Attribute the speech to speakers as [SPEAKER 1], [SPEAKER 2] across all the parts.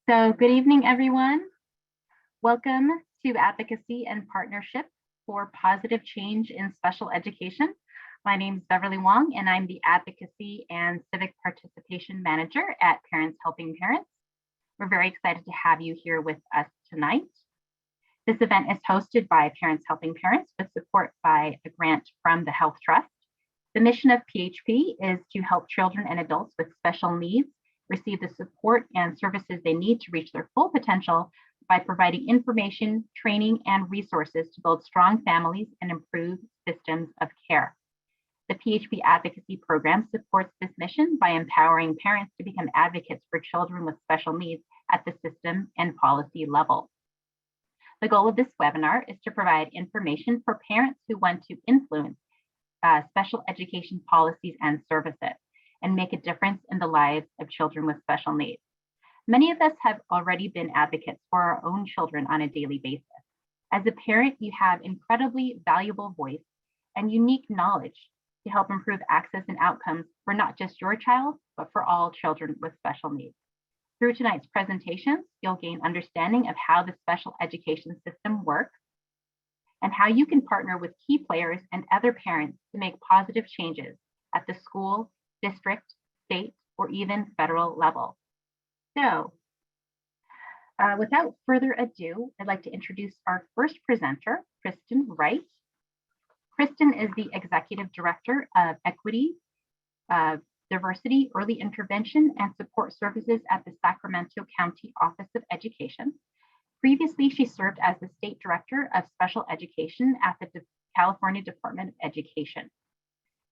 [SPEAKER 1] So good evening, everyone. Welcome to Advocacy and Partnership for Positive Change in Special Education. My name is Beverly Wong, and I'm the Advocacy and Civic Participation Manager at Parents Helping Parents. We're very excited to have you here with us tonight. This event is hosted by Parents Helping Parents with support by a grant from the Health Trust. The mission of PHP is to help children and adults with special needs receive the support and services they need to reach their full potential by providing information, training, and resources to build strong families and improve systems of care. The PHP Advocacy Program supports this mission by empowering parents to become advocates for children with special needs at the system and policy level. The goal of this webinar is to provide information for parents who want to influence special education policies and services and make a difference in the lives of children with special needs. Many of us have already been advocates for our own children on a daily basis. As a parent, you have incredibly valuable voice and unique knowledge to help improve access and outcomes for not just your child, but for all children with special needs. Through tonight's presentations, you'll gain understanding of how the special education system works and how you can partner with key players and other parents to make positive changes at the school, district, state, or even federal level. So, without further ado, I'd like to introduce our first presenter, Kristen Wright. Kristen is the Executive Director of Equity, Diversity, Early Intervention, and Support Services at the Sacramento County Office of Education. Previously, she served as the State Director of Special Education at the California Department of Education.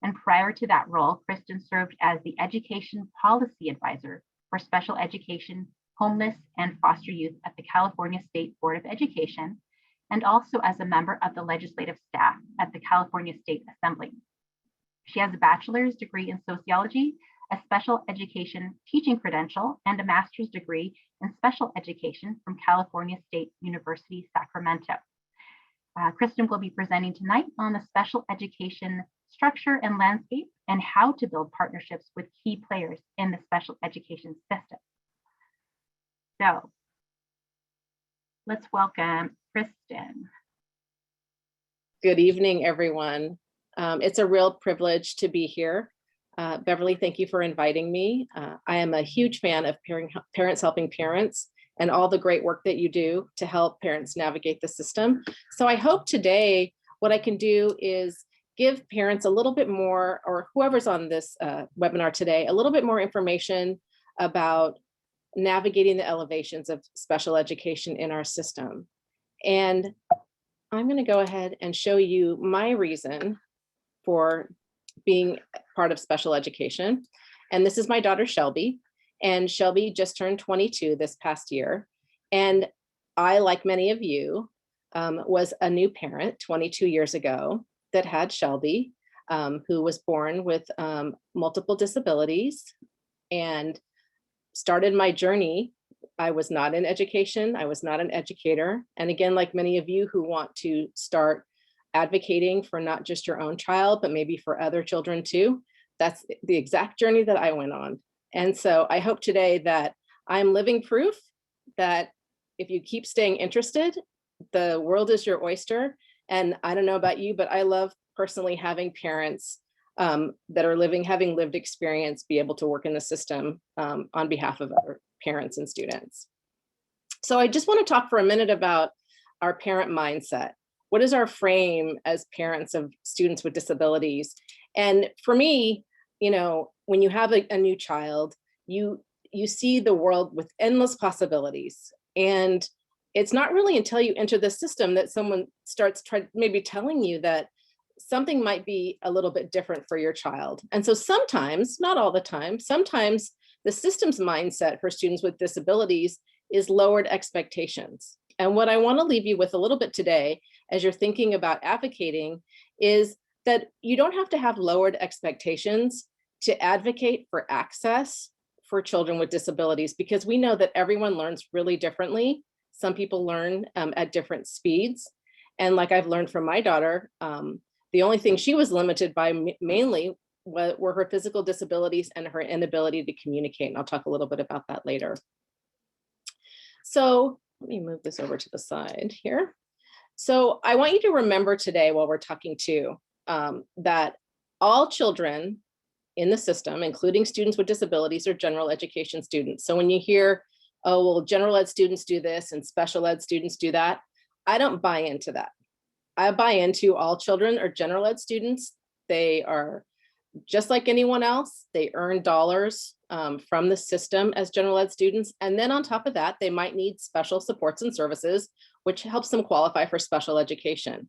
[SPEAKER 1] And prior to that role, Kristen served as the Education Policy Advisor for Special Education, Homeless, and Foster Youth at the California State Board of Education, and also as a member of the legislative staff at the California State Assembly. She has a bachelor's degree in sociology, a special education teaching credential, and a master's degree in special education from California State University, Sacramento. Kristen will be presenting tonight on the special education structure and landscape and how to build partnerships with key players in the special education system. So let's welcome Kristen.
[SPEAKER 2] Good evening, everyone. It's a real privilege to be here. Beverly, thank you for inviting me. I am a huge fan of Parents Helping Parents and all the great work that you do to help parents navigate the system. So I hope today what I can do is give parents a little bit more, or whoever's on this webinar today, a little bit more information about navigating the elevations of special education in our system. And I'm going to go ahead and show you my reason for being part of special education. And this is my daughter, Shelby. And Shelby just turned 22 this past year. And I, like many of you, was a new parent 22 years ago that had Shelby, who was born with multiple disabilities and started my journey. I was not in education. I was not an educator. And again, like many of you who want to start advocating for not just your own child, but maybe for other children too, that's the exact journey that I went on. And so I hope today that I'm living proof that if you keep staying interested, the world is your oyster. And I don't know about you, but I love personally having parents that are having lived experience, be able to work in the system on behalf of other parents and students. So I just want to talk for a minute about our parent mindset. What is our frame as parents of students with disabilities? And for me, you know, when you have a new child, you see the world with endless possibilities. And it's not really until you enter the system that someone starts maybe telling you that something might be a little bit different for your child. And so sometimes, not all the time, sometimes the system's mindset for students with disabilities is lowered expectations. And what I want to leave you with a little bit today, as you're thinking about advocating, is that you don't have to have lowered expectations to advocate for access for children with disabilities, because we know that everyone learns really differently. Some people learn at different speeds. And like I've learned from my daughter, the only thing she was limited by mainly were her physical disabilities and her inability to communicate. And I'll talk a little bit about that later. So let me move this over to the side here. So I want you to remember today while we're talking too, that all children in the system, including students with disabilities, are general education students. So when you hear, oh, well, general ed students do this and special ed students do that, I don't buy into that. I buy into all children are general ed students. They are just like anyone else. They earn dollars from the system as general ed students. And then on top of that, they might need special supports and services, which helps them qualify for special education.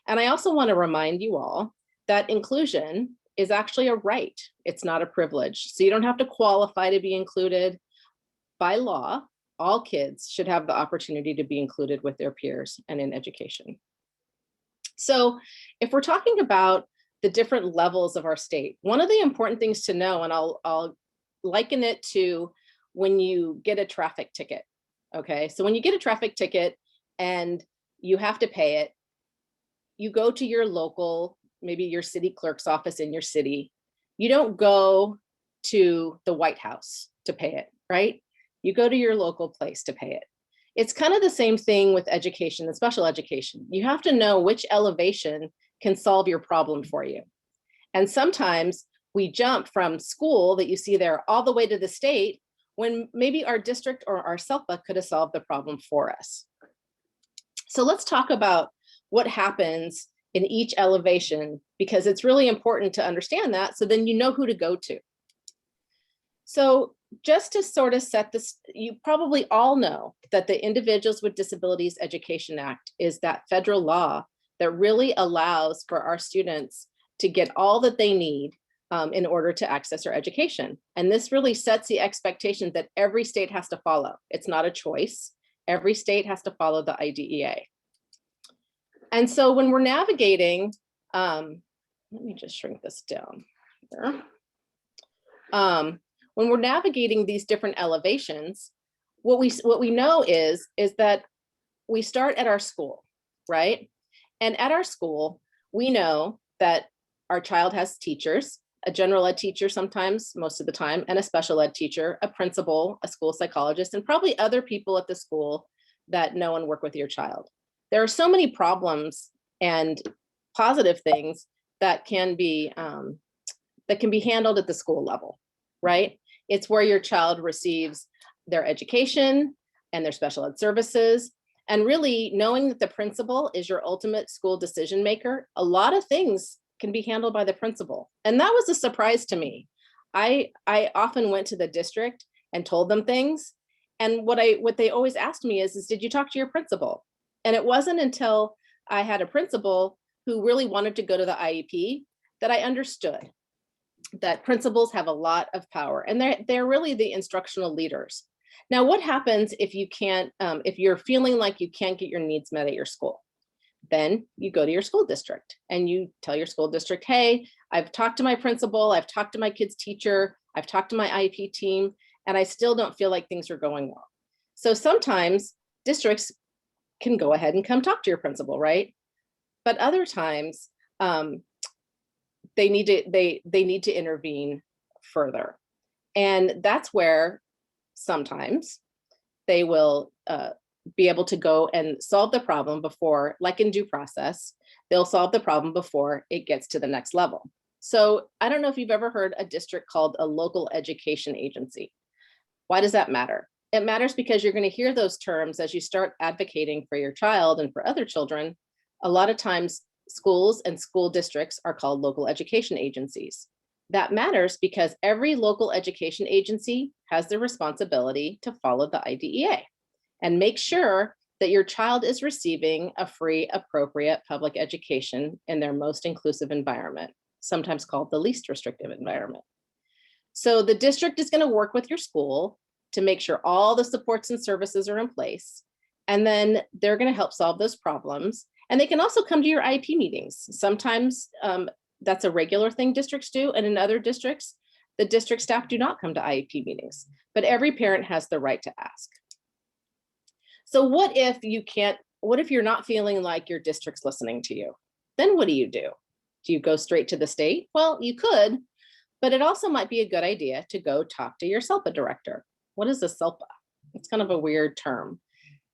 [SPEAKER 2] And I also want to remind you all that inclusion is actually a right. It's not a privilege. So you don't have to qualify to be included. By law, all kids should have the opportunity to be included with their peers and in education. So if we're talking about the different levels of our state, one of the important things to know, and I'll liken it to when you get a traffic ticket. Okay, so when you get a traffic ticket and you have to pay it, you go to your local, maybe your city clerk's office in your city. You don't go to the White House to pay it, right? You go to your local place to pay it. It's kind of the same thing with education and special education. You have to know which elevation can solve your problem for you. And sometimes we jump from school that you see there all the way to the state when maybe our district or our SELPA could have solved the problem for us. So let's talk about what happens in each elevation, because it's really important to understand that so then you know who to go to. So just to sort of set this, you probably all know that the Individuals with Disabilities Education Act is that federal law that really allows for our students to get all that they need in order to access their education. And this really sets the expectation that every state has to follow. It's not a choice. Every state has to follow the IDEA. And so when we're navigating, let me just shrink this down here. When we're navigating these different elevations, what we know is that we start at our school, right? And at our school, we know that our child has teachers, a general ed teacher sometimes, most of the time, and a special ed teacher, a principal, a school psychologist, and probably other people at the school that know and work with your child. There are so many problems and positive things that can be handled at the school level, right? It's where your child receives their education and their special ed services. And really knowing that the principal is your ultimate school decision maker, a lot of things can be handled by the principal. And that was a surprise to me. I often went to the district and told them things. And what they always asked me is did you talk to your principal? And it wasn't until I had a principal who really wanted to go to the IEP that I understood that principals have a lot of power, and they're really the instructional leaders. Now, what happens if you can't, if you're feeling like you can't get your needs met at your school? Then you go to your school district and you tell your school district, hey, I've talked to my principal, I've talked to my kid's teacher, I've talked to my IEP team, and I still don't feel like things are going well. So sometimes districts can go ahead and come talk to your principal, right? But other times, they need to intervene further. And that's where sometimes they will be able to go and solve the problem before, like in due process, they'll solve the problem before it gets to the next level. So I don't know if you've ever heard a district called a local education agency. Why does that matter? It matters because you're going to hear those terms as you start advocating for your child and for other children. A lot of times schools and school districts are called local education agencies. That matters because every local education agency has the responsibility to follow the IDEA and make sure that your child is receiving a free, appropriate public education in their most inclusive environment, sometimes called the least restrictive environment. So the district is going to work with your school to make sure all the supports and services are in place. And then they're going to help solve those problems. And they can also come to your IEP meetings. Sometimes that's a regular thing districts do. And in other districts, the district staff do not come to IEP meetings, but every parent has the right to ask. So what if you're not feeling like your district's listening to you? Then what do you do? Do you go straight to the state? Well, you could, but it also might be a good idea to go talk to your SELPA director. What is a SELPA? It's kind of a weird term.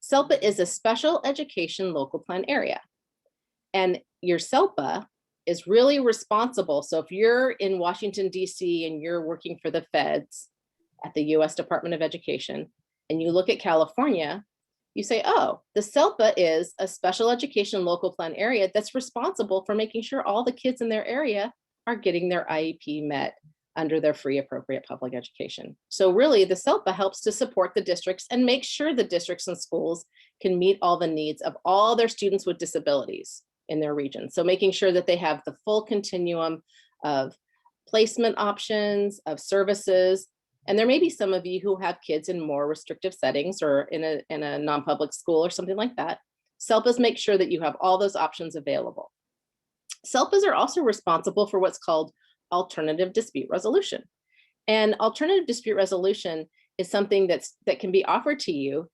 [SPEAKER 2] SELPA is a special education local plan area. And your SELPA is really responsible. So if you're in Washington, D.C. and you're working for the feds at the US Department of Education, and you look at California, you say, oh, the SELPA is a special education local plan area that's responsible for making sure all the kids in their area are getting their IEP met under their free appropriate public education. So really the SELPA helps to support the districts and make sure the districts and schools can meet all the needs of all their students with disabilities in their region. So making sure that they have the full continuum of placement options, of services. And there may be some of you who have kids in more restrictive settings or in a non-public school or something like that. SELPAs make sure that you have all those options available. SELPAs are also responsible for what's called alternative dispute resolution. And alternative dispute resolution is something that can be offered to you.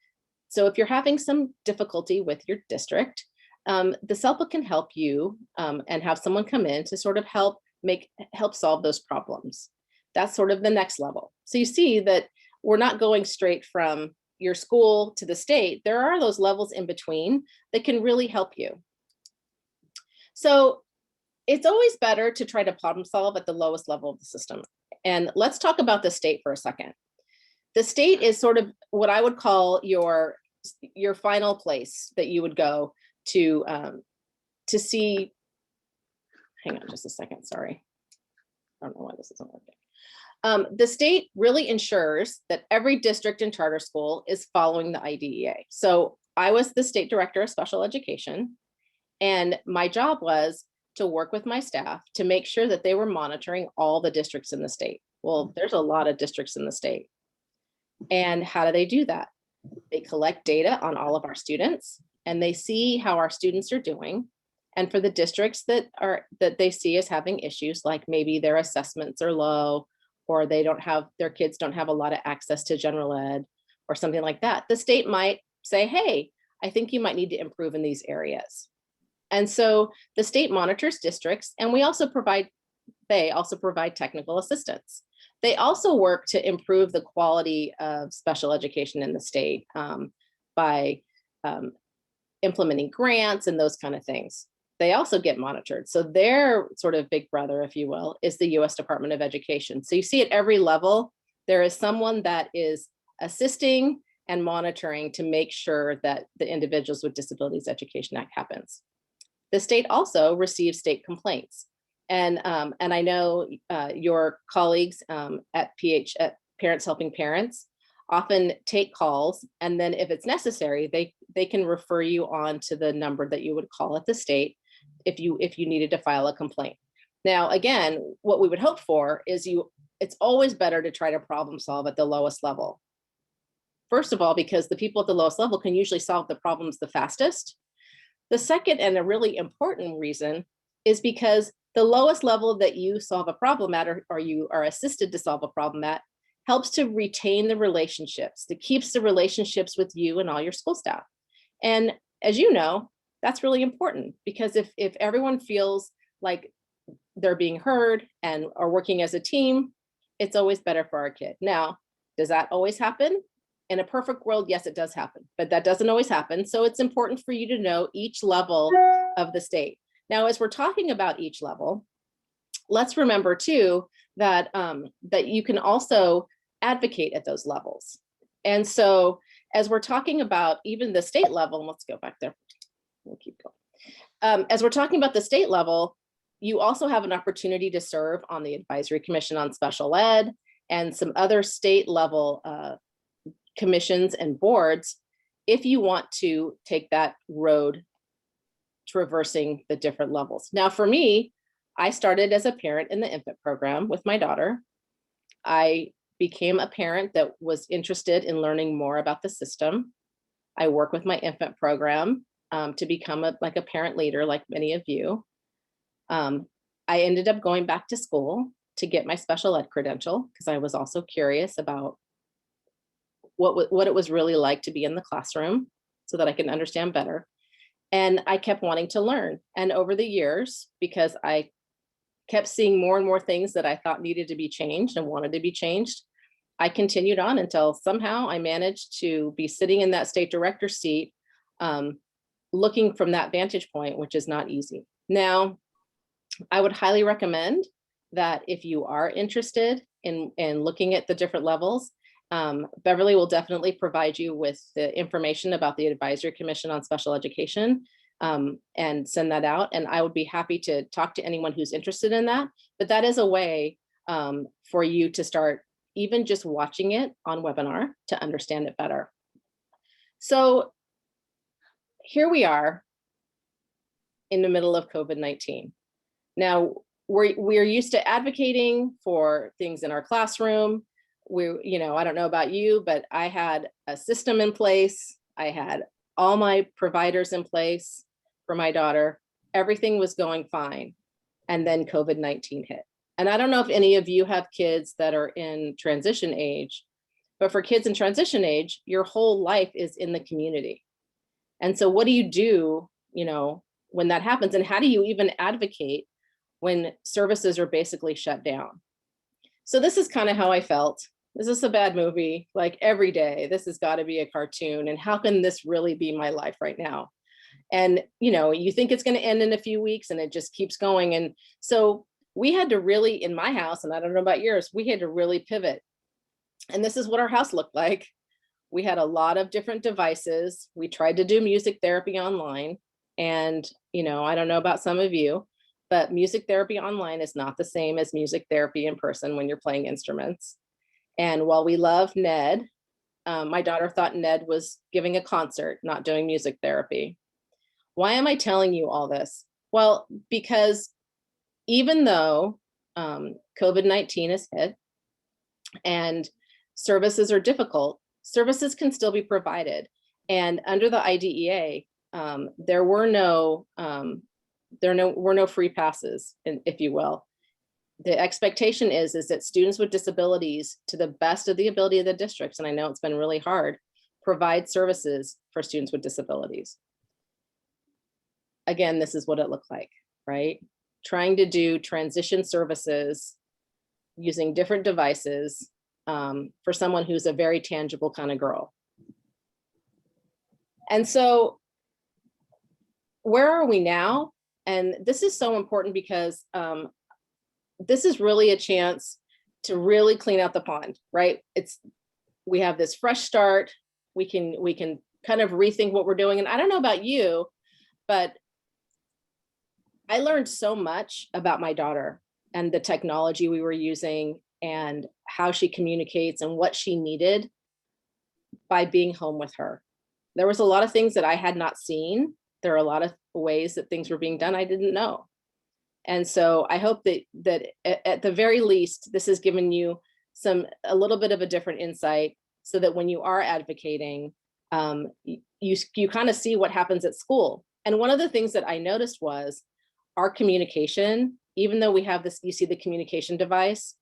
[SPEAKER 2] So if you're having some difficulty with your district, the SELPA can help you and have someone come in to sort of help solve those problems. That's sort of the next level. So you see that we're not going straight from your school to the state. There are those levels in between that can really help you. So it's always better to try to problem solve at the lowest level of the system. And let's talk about the state for a second. The state is sort of what I would call your final place that you would go to see. Hang on just a second, sorry. I don't know why this isn't working. The state really ensures that every district and charter school is following the IDEA. So I was the state director of special education, and my job was to work with my staff to make sure that they were monitoring all the districts in the state. Well, there's a lot of districts in the state. And how do they do that? They collect data on all of our students, and they see how our students are doing. And for the districts that they see as having issues, like maybe their assessments are low, or their kids don't have a lot of access to general ed or something like that, the state might say, hey, I think you might need to improve in these areas. And so the state monitors districts, and they also provide technical assistance. They also work to improve the quality of special education in the state by implementing grants and those kind of things. They also get monitored. So their sort of big brother, if you will, is the US Department of Education. So you see at every level, there is someone that is assisting and monitoring to make sure that the Individuals with Disabilities Education Act happens. The state also receives state complaints. And I know your colleagues at Parents Helping Parents often take calls, and then if it's necessary, they can refer you on to the number that you would call at the state if you needed to file a complaint. Now, again, what we would hope for is it's always better to try to problem solve at the lowest level. First of all, because the people at the lowest level can usually solve the problems the fastest. The second and a really important reason is because the lowest level that you solve a problem at or you are assisted to solve a problem at helps to retain the relationships, that keeps the relationships with you and all your school staff. And as you know, that's really important, because if everyone feels like they're being heard and are working as a team, it's always better for our kid. Now, does that always happen? In a perfect world, yes, it does happen, but that doesn't always happen. So it's important for you to know each level of the state. Now, as we're talking about each level, let's remember too that that you can also advocate at those levels. And so as we're talking about even the state level, and let's go back there, we'll keep going. As we're talking about the state level, you also have an opportunity to serve on the Advisory Commission on Special Ed and some other state level commissions and boards if you want to take that road traversing the different levels. Now, for me, I started as a parent in the infant program with my daughter. I became a parent that was interested in learning more about the system. I work with my infant program to become a parent leader, like many of you. I ended up going back to school to get my special ed credential because I was also curious about what it was really like to be in the classroom so that I can understand better. And I kept wanting to learn. And over the years, because I kept seeing more and more things that I thought needed to be changed and wanted to be changed, I continued on until somehow I managed to be sitting in that state director seat, looking from that vantage point, which is not easy. Now, I would highly recommend that if you are interested in looking at the different levels, Beverly will definitely provide you with the information about the Advisory Commission on Special Education, and send that out. And I would be happy to talk to anyone who's interested in that. But that is a way for you to start even just watching it on webinar to understand it better. So here we are in the middle of COVID-19. Now, we're used to advocating for things in our classroom. I don't know about you, but I had a system in place. I had all my providers in place for my daughter. Everything was going fine. And then COVID-19 hit. And I don't know if any of you have kids that are in transition age, but for kids in transition age, your whole life is in the community. And so what do you do, when that happens? And how do you even advocate when services are basically shut down? So this is kind of how I felt. Is this a bad movie? Like every day, this has got to be a cartoon. And how can this really be my life right now? And, you think it's going to end in a few weeks and it just keeps going. And so we had to really, in my house, and I don't know about yours, we had to really pivot. And this is what our house looked like. We had a lot of different devices. We tried to do music therapy online. And, I don't know about some of you, but music therapy online is not the same as music therapy in person when you're playing instruments. And while we love Ned, my daughter thought Ned was giving a concert, not doing music therapy. Why am I telling you all this? Well, because even though COVID-19 has hit and services are difficult, services can still be provided. And under the IDEA, there were no free passes, if you will. The expectation is that students with disabilities, to the best of the ability of the districts, and I know it's been really hard, provide services for students with disabilities. Again, this is what it looked like, right? Trying to do transition services using different devices for someone who's a very tangible kind of girl. And so where are we now? And this is so important because this is really a chance to really clean out the pond, right? We have this fresh start. We can kind of rethink what we're doing. And I don't know about you, but I learned so much about my daughter and the technology we were using and how she communicates and what she needed by being home with her. There was a lot of things that I had not seen. There are a lot of ways that things were being done I didn't know. And so I hope that at the very least, this has given you a little bit of a different insight so that when you are advocating, you kind of see what happens at school. And one of the things that I noticed was our communication, even though we have this, you see the communication device,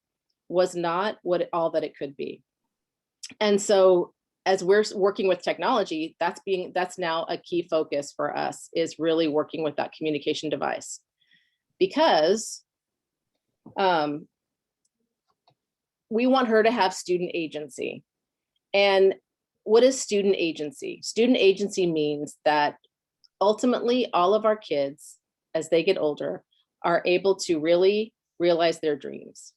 [SPEAKER 2] was not all that it could be. And so as we're working with technology, that's now a key focus for us, is really working with that communication device. Because we want her to have student agency. And what is student agency? Student agency means that ultimately all of our kids, as they get older, are able to really realize their dreams,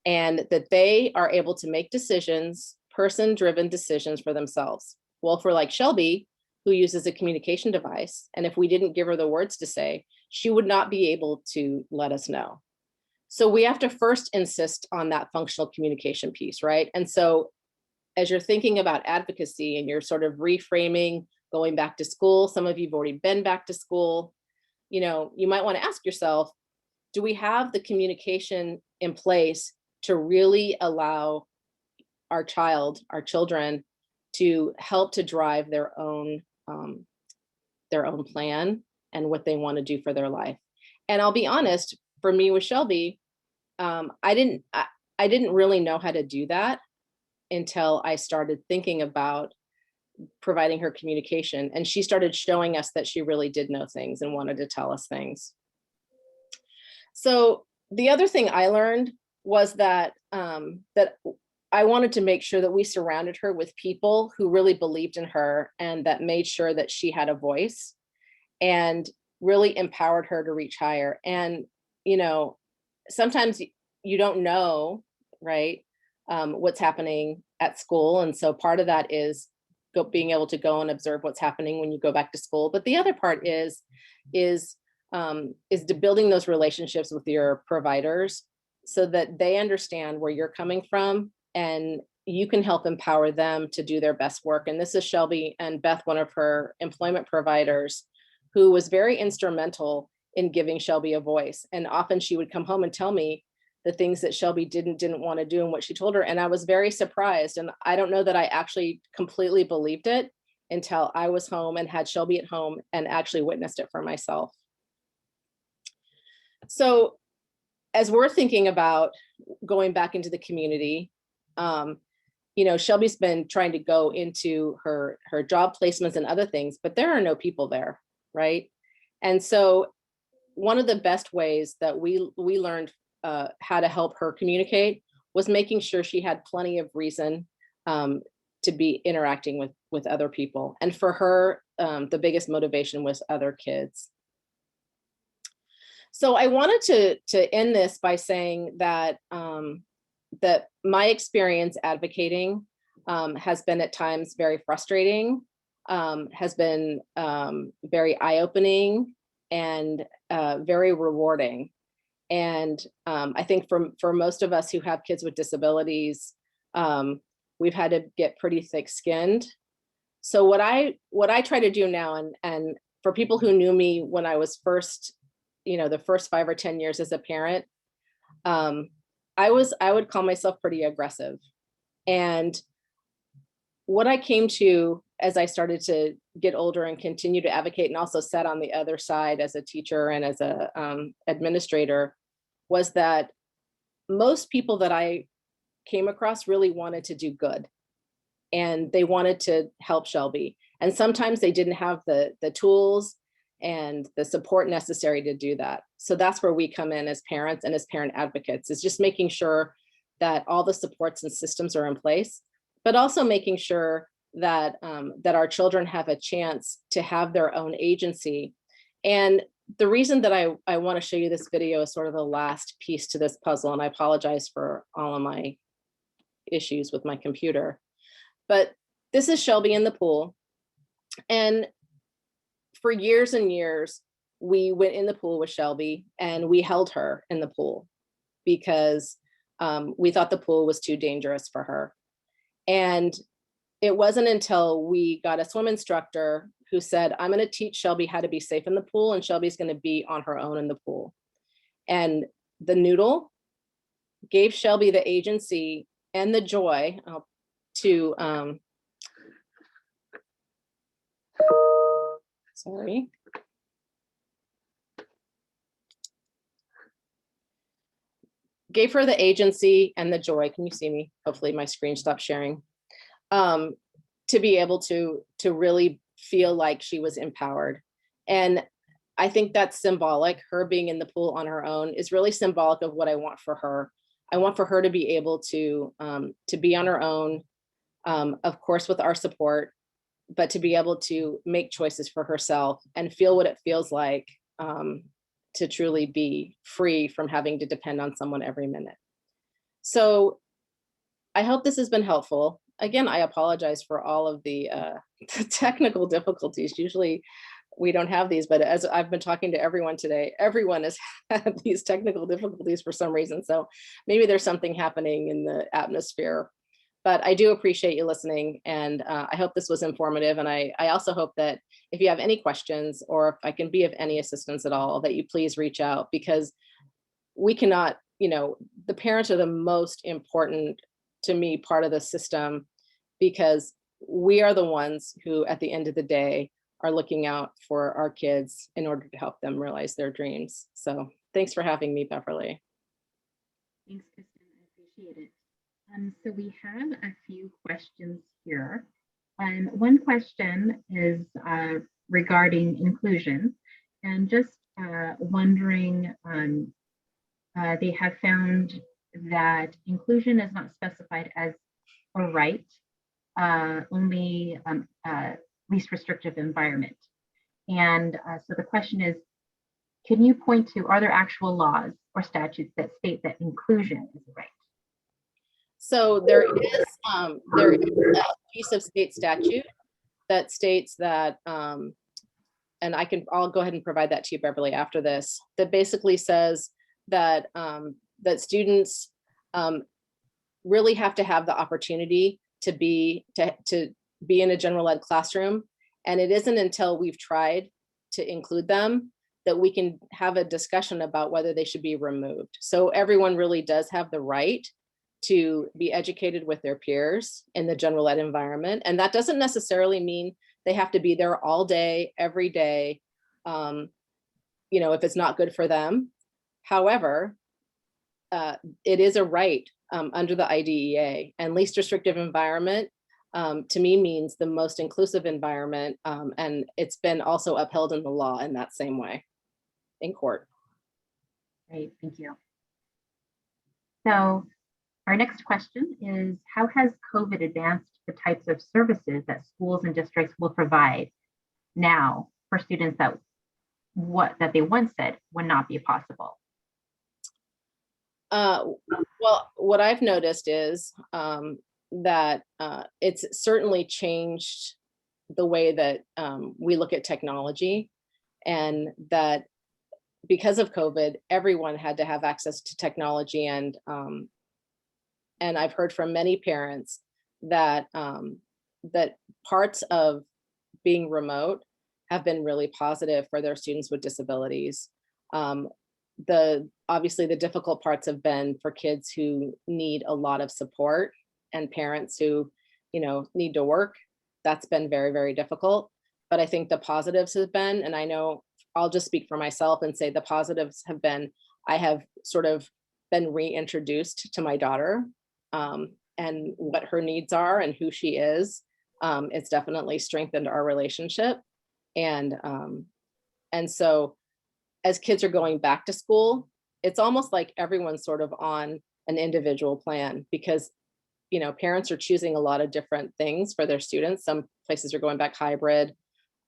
[SPEAKER 2] and that they are able to make decisions, person-driven decisions for themselves. Well, for like Shelby, who uses a communication device, and if we didn't give her the words to say, she would not be able to let us know. So we have to first insist on that functional communication piece, right? And so as you're thinking about advocacy and you're sort of reframing going back to school, some of you have already been back to school, you might want to ask yourself, do we have the communication in place to really allow our children to help to drive their own plan and what they want to do for their life? And I'll be honest, for me with Shelby, I didn't really know how to do that until I started thinking about providing her communication, and she started showing us that she really did know things and wanted to tell us things. So the other thing I learned was that that I wanted to make sure that we surrounded her with people who really believed in her and that made sure that she had a voice and really empowered her to reach higher. And, you know, sometimes you don't know, right, what's happening at school. And so part of that is being able to go and observe what's happening when you go back to school. But the other part is building those relationships with your providers so that they understand where you're coming from and you can help empower them to do their best work. And this is Shelby and Beth, one of her employment providers, who was very instrumental in giving Shelby a voice. And often she would come home and tell me the things that Shelby didn't want to do and what she told her. And I was very surprised. And I don't know that I actually completely believed it until I was home and had Shelby at home and actually witnessed it for myself. So as we're thinking about going back into the community, you know, Shelby's been trying to go into her job placements and other things, but there are no people there, right? And so one of the best ways that we learned how to help her communicate was making sure she had plenty of reason to be interacting with other people. And for her, the biggest motivation was other kids. So I wanted to end this by saying that that my experience advocating has been at times very frustrating, has been very eye-opening and very rewarding. And I think for most of us who have kids with disabilities, we've had to get pretty thick-skinned. So what I try to do now, and for people who knew me when I was first, you know, the first 5 or 10 years as a parent, I would call myself pretty aggressive. And what I came to as I started to get older and continue to advocate and also sat on the other side as a teacher and as a administrator was that most people that I came across really wanted to do good and they wanted to help Shelby. And sometimes they didn't have the tools and the support necessary to do that. So that's where we come in as parents and as parent advocates, is just making sure that all the supports and systems are in place, but also making sure that that our children have a chance to have their own agency. And the reason that I want to show you this video is sort of the last piece to this puzzle, and I apologize for all of my issues with my computer, but this is Shelby in the pool. And for years and years, we went in the pool with Shelby and we held her in the pool because we thought the pool was too dangerous for her. And it wasn't until we got a swim instructor who said, I'm going to teach Shelby how to be safe in the pool, and Shelby's going to be on her own in the pool. And the noodle gave Shelby the agency and the joy to, sorry. Gave her the agency and the joy. Can you see me? Hopefully my screen stopped sharing. To be able to really feel like she was empowered. And I think that's symbolic. Her being in the pool on her own is really symbolic of what I want for her. I want for her to be able to be on her own, of course, with our support, but to be able to make choices for herself and feel what it feels like to truly be free from having to depend on someone every minute. So I hope this has been helpful. Again, I apologize for all of the technical difficulties. Usually we don't have these, but as I've been talking to everyone today, everyone has had these technical difficulties for some reason. So maybe there's something happening in the atmosphere, but I do appreciate you listening. And I hope this was informative. And I also hope that if you have any questions or if I can be of any assistance at all, that you please reach out, because we cannot, you know, the parents are the most important, to me, part of the system, because we are the ones who at the end of the day are looking out for our kids in order to help them realize their dreams. So thanks for having me, Beverly.
[SPEAKER 1] Thanks, Kristen. I appreciate it. So we have a few questions here. One question is regarding inclusion, and just wondering, they have found that inclusion is not specified as or right, only least restrictive environment. And so the question is, can you point to, are there actual laws or statutes that state that inclusion is a right?
[SPEAKER 2] So there is a piece of state statute that states that, and I'll go ahead and provide that to you, Beverly, after this, that basically says that that students really have to have the opportunity to be in a general ed classroom. And it isn't until we've tried to include them that we can have a discussion about whether they should be removed. So everyone really does have the right to be educated with their peers in the general ed environment. And that doesn't necessarily mean they have to be there all day, every day, if it's not good for them. However, it is a right under the IDEA, and least restrictive environment to me means the most inclusive environment. And it's been also upheld in the law in that same way in court.
[SPEAKER 1] Great, thank you. So our next question is, how has COVID advanced the types of services that schools and districts will provide now for students that they once said would not be possible?
[SPEAKER 2] Well, what I've noticed is that it's certainly changed the way that we look at technology, and that because of COVID, everyone had to have access to technology. And I've heard from many parents that that parts of being remote have been really positive for their students with disabilities. Obviously the difficult parts have been for kids who need a lot of support and parents who, need to work. That's been very, very difficult. But I think the positives have been, and I know I'll just speak for myself and say the positives have been, I have sort of been reintroduced to my daughter and what her needs are and who she is. It's definitely strengthened our relationship. And so as kids are going back to school, it's almost like everyone's sort of on an individual plan, because parents are choosing a lot of different things for their students. Some places are going back hybrid.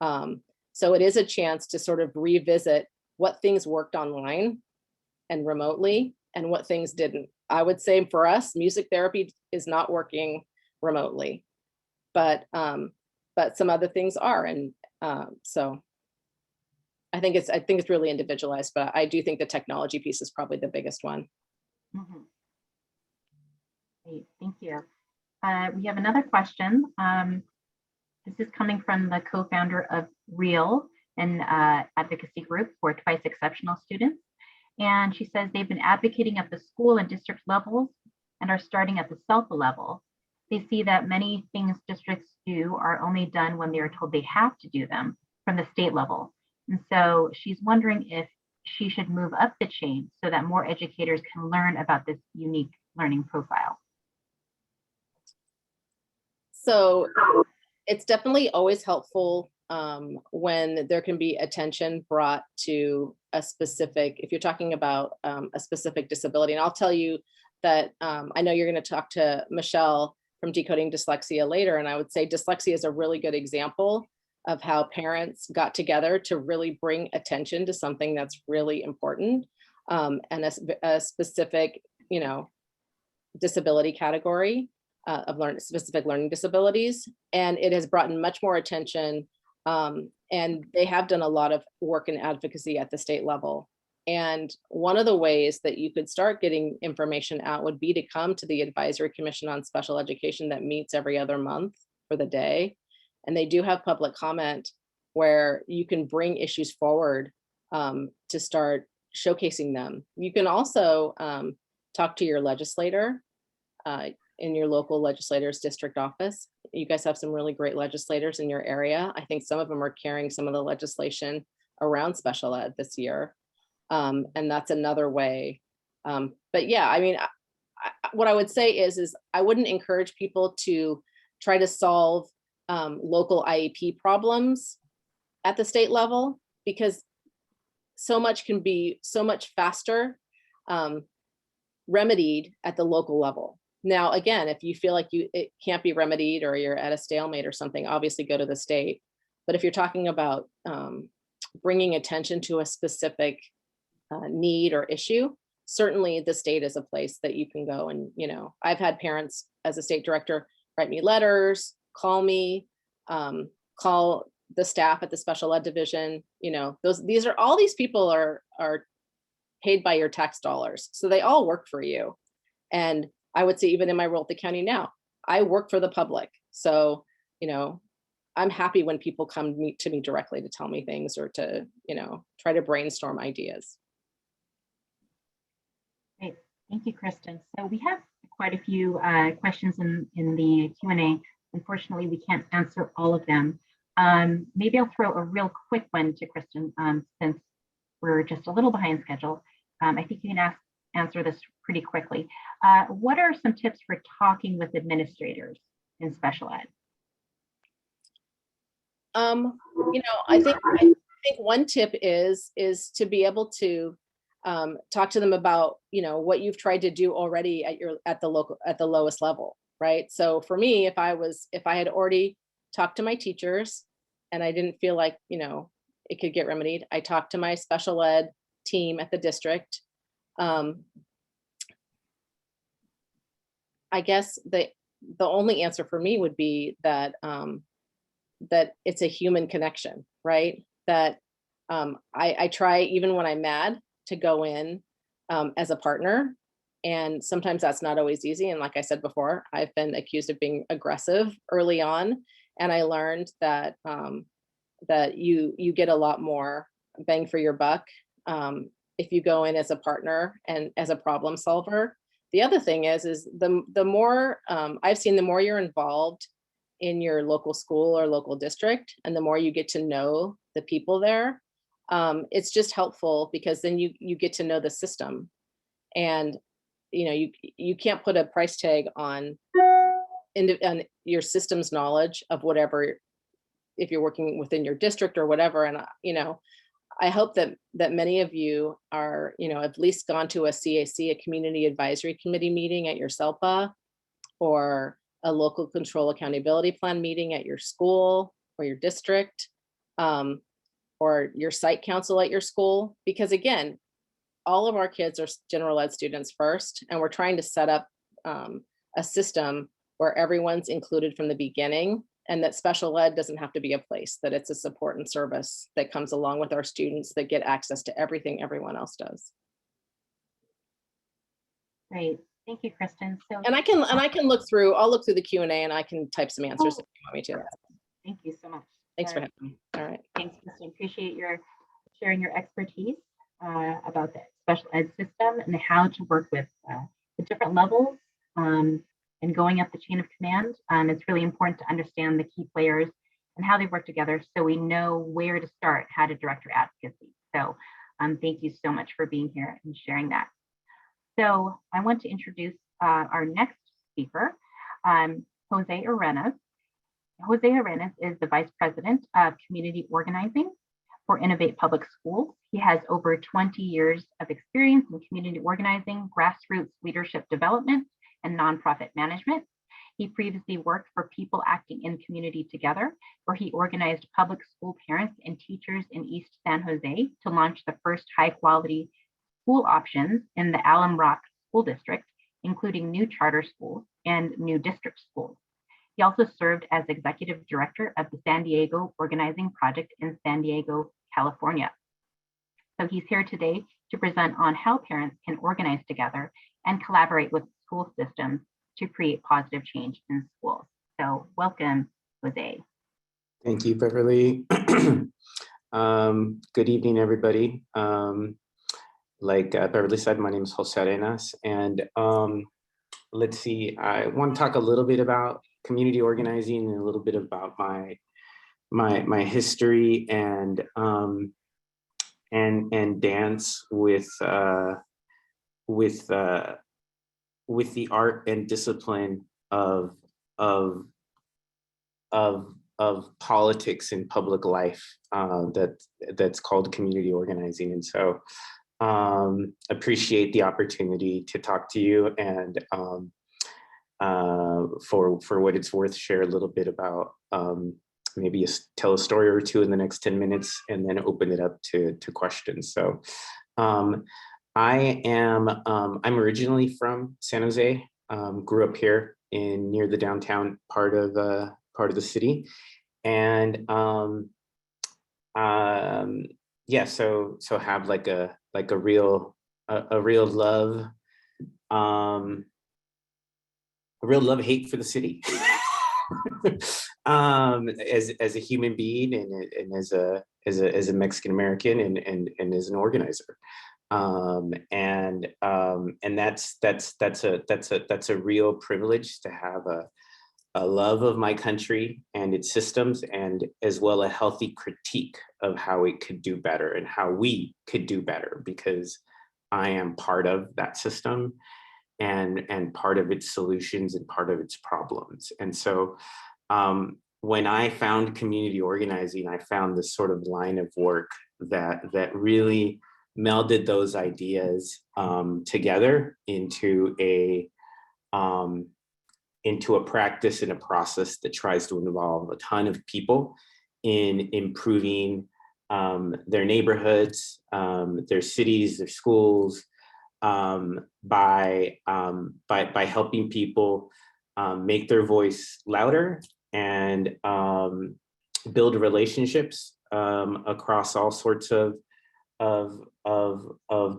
[SPEAKER 2] So it is a chance to sort of revisit what things worked online and remotely and what things didn't. I would say for us, music therapy is not working remotely, but some other things are. And so I think it's really individualized, but I do think the technology piece is probably the biggest one.
[SPEAKER 1] Mm-hmm. Great, thank you. We have another question. This is coming from the co-founder of REAL, an advocacy group for twice exceptional students. And she says they've been advocating at the school and district levels and are starting at the SELPA level. They see that many things districts do are only done when they are told they have to do them from the state level. And so she's wondering if she should move up the chain so that more educators can learn about this unique learning profile.
[SPEAKER 2] So it's definitely always helpful when there can be attention brought to a specific, if you're talking about a specific disability. And I'll tell you that I know you're going to talk to Michelle from Decoding Dyslexia later, and I would say dyslexia is a really good example of how parents got together to really bring attention to something that's really important, and a specific, disability category of specific learning disabilities. And it has brought in much more attention. And they have done a lot of work in advocacy at the state level. And one of the ways that you could start getting information out would be to come to the Advisory Commission on Special Education that meets every other month for the day. And they do have public comment where you can bring issues forward to start showcasing them. You can also talk to your legislator in your local legislator's district office. You guys have some really great legislators in your area. I think some of them are carrying some of the legislation around special ed this year. And that's another way. But yeah, I mean, what I would say is I wouldn't encourage people to try to solve local IEP problems at the state level, because so much can be so much faster remedied at the local level. Now, again, if you feel like it can't be remedied or you're at a stalemate or something, obviously go to the state. But if you're talking about bringing attention to a specific need or issue, certainly the state is a place that you can go. And, I've had parents as a state director write me letters, call me, call the staff at the special ed division. All these people are paid by your tax dollars. So they all work for you. And I would say even in my role at the county now, I work for the public. So, I'm happy when people come to me directly to tell me things or to, try to brainstorm ideas.
[SPEAKER 1] Great. Thank you, Kristen. So we have quite a few questions in the Q&A. Unfortunately, we can't answer all of them. Maybe I'll throw a real quick one to Kristen since we're just a little behind schedule. I think you can answer this pretty quickly. What are some tips for talking with administrators in special ed?
[SPEAKER 2] I think one tip is to be able to talk to them about, what you've tried to do already at the lowest level, right? So for me, if I had already talked to my teachers and I didn't feel like, it could get remedied, I talked to my special ed team at the district. I guess the only answer for me would be that that it's a human connection, right? That I try, even when I'm mad, to go in as a partner. And sometimes that's not always easy. And like I said before, I've been accused of being aggressive early on. And I learned that that you get a lot more bang for your buck if you go in as a partner and as a problem solver. The other thing is the more I've seen, the more you're involved in your local school or local district, and the more you get to know the people there, it's just helpful because then you get to know the system. And you can't put a price tag on your system's knowledge of whatever, if you're working within your district or whatever. And I hope that many of you are, at least gone to a CAC, a Community Advisory Committee meeting at your SELPA, or a local control accountability plan meeting at your school or your district, or your site council at your school. Because again, all of our kids are general ed students first, and we're trying to set up a system where everyone's included from the beginning, and that special ed doesn't have to be a place, that it's a support and service that comes along with our students that get access to everything everyone else does.
[SPEAKER 1] Great. Thank you, Kristen. So,
[SPEAKER 2] and I can I'll look through the Q&A and I can type some answers if you want me to.
[SPEAKER 1] Thank you so much.
[SPEAKER 2] Thanks for having me. All right.
[SPEAKER 1] Thanks, Kristen. Appreciate your sharing your expertise about the special ed system and how to work with the different levels and going up the chain of command. It's really important to understand the key players and how they work together so we know where to start, how to direct your advocacy. So thank you so much for being here and sharing that. So I want to introduce our next speaker, Jose Arenas. Jose Arenas is the Vice President of Community Organizing for Innovate Public Schools. He has over 20 years of experience in community organizing, grassroots leadership development, and nonprofit management. He previously worked for People Acting in Community Together, where he organized public school parents and teachers in East San Jose to launch the first high-quality school options in the Alum Rock School District, including new charter schools and new district schools. He also served as executive director of the San Diego Organizing Project in San Diego, California. So he's here today to present on how parents can organize together and collaborate with school systems to create positive change in schools. So welcome, Jose.
[SPEAKER 3] Thank you, Beverly. Good evening, everybody. Like Beverly said, my name is Jose Arenas, and let's see, I want to talk a little bit about community organizing and a little bit about my history and dance with the art and discipline of politics in public life that's called community organizing. And so appreciate the opportunity to talk to you and for what it's worth, share a little bit about maybe tell a story or two in the next 10 minutes and then open it up to questions. So I'm originally from San Jose, grew up here near the downtown part of the city. And yeah, so have like a real love, hate for the city. As a human being and as a Mexican American and as an organizer. And that's a real privilege to have a love of my country and its systems, and as well a healthy critique of how it could do better and how we could do better, because I am part of that system and part of its solutions and part of its problems. And so when I found community organizing, I found this sort of line of work that really melded those ideas together into a practice and a process that tries to involve a ton of people in improving their neighborhoods, their cities, their schools, by helping people make their voice louder and build relationships across all sorts of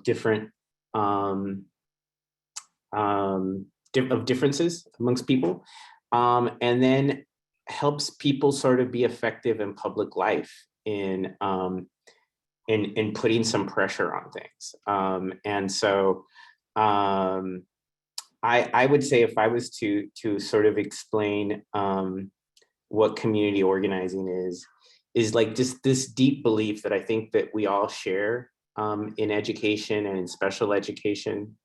[SPEAKER 3] different differences amongst people, and then helps people sort of be effective in public life in putting some pressure on things. And so I would say, if I was to sort of explain what community organizing is like just this deep belief that I think that we all share in education and in special education,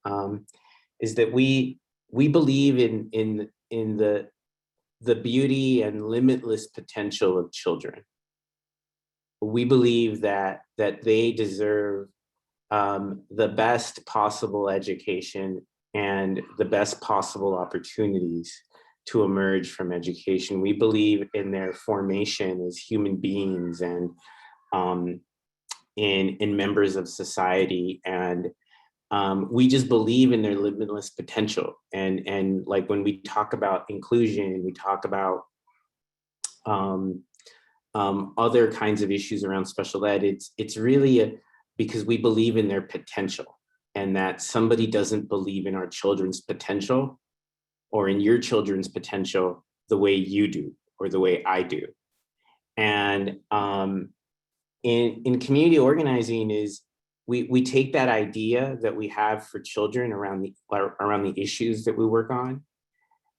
[SPEAKER 3] is that we believe in the beauty and limitless potential of children. We believe that they deserve the best possible education and the best possible opportunities to emerge from education. We believe in their formation as human beings and in members of society, and we just believe in their limitless potential. And like when we talk about inclusion, we talk about other kinds of issues around special ed, it's really because we believe in their potential, and that somebody doesn't believe in our children's potential or in your children's potential the way you do or the way I do. And in community organizing is we take that idea that we have for children around the issues that we work on,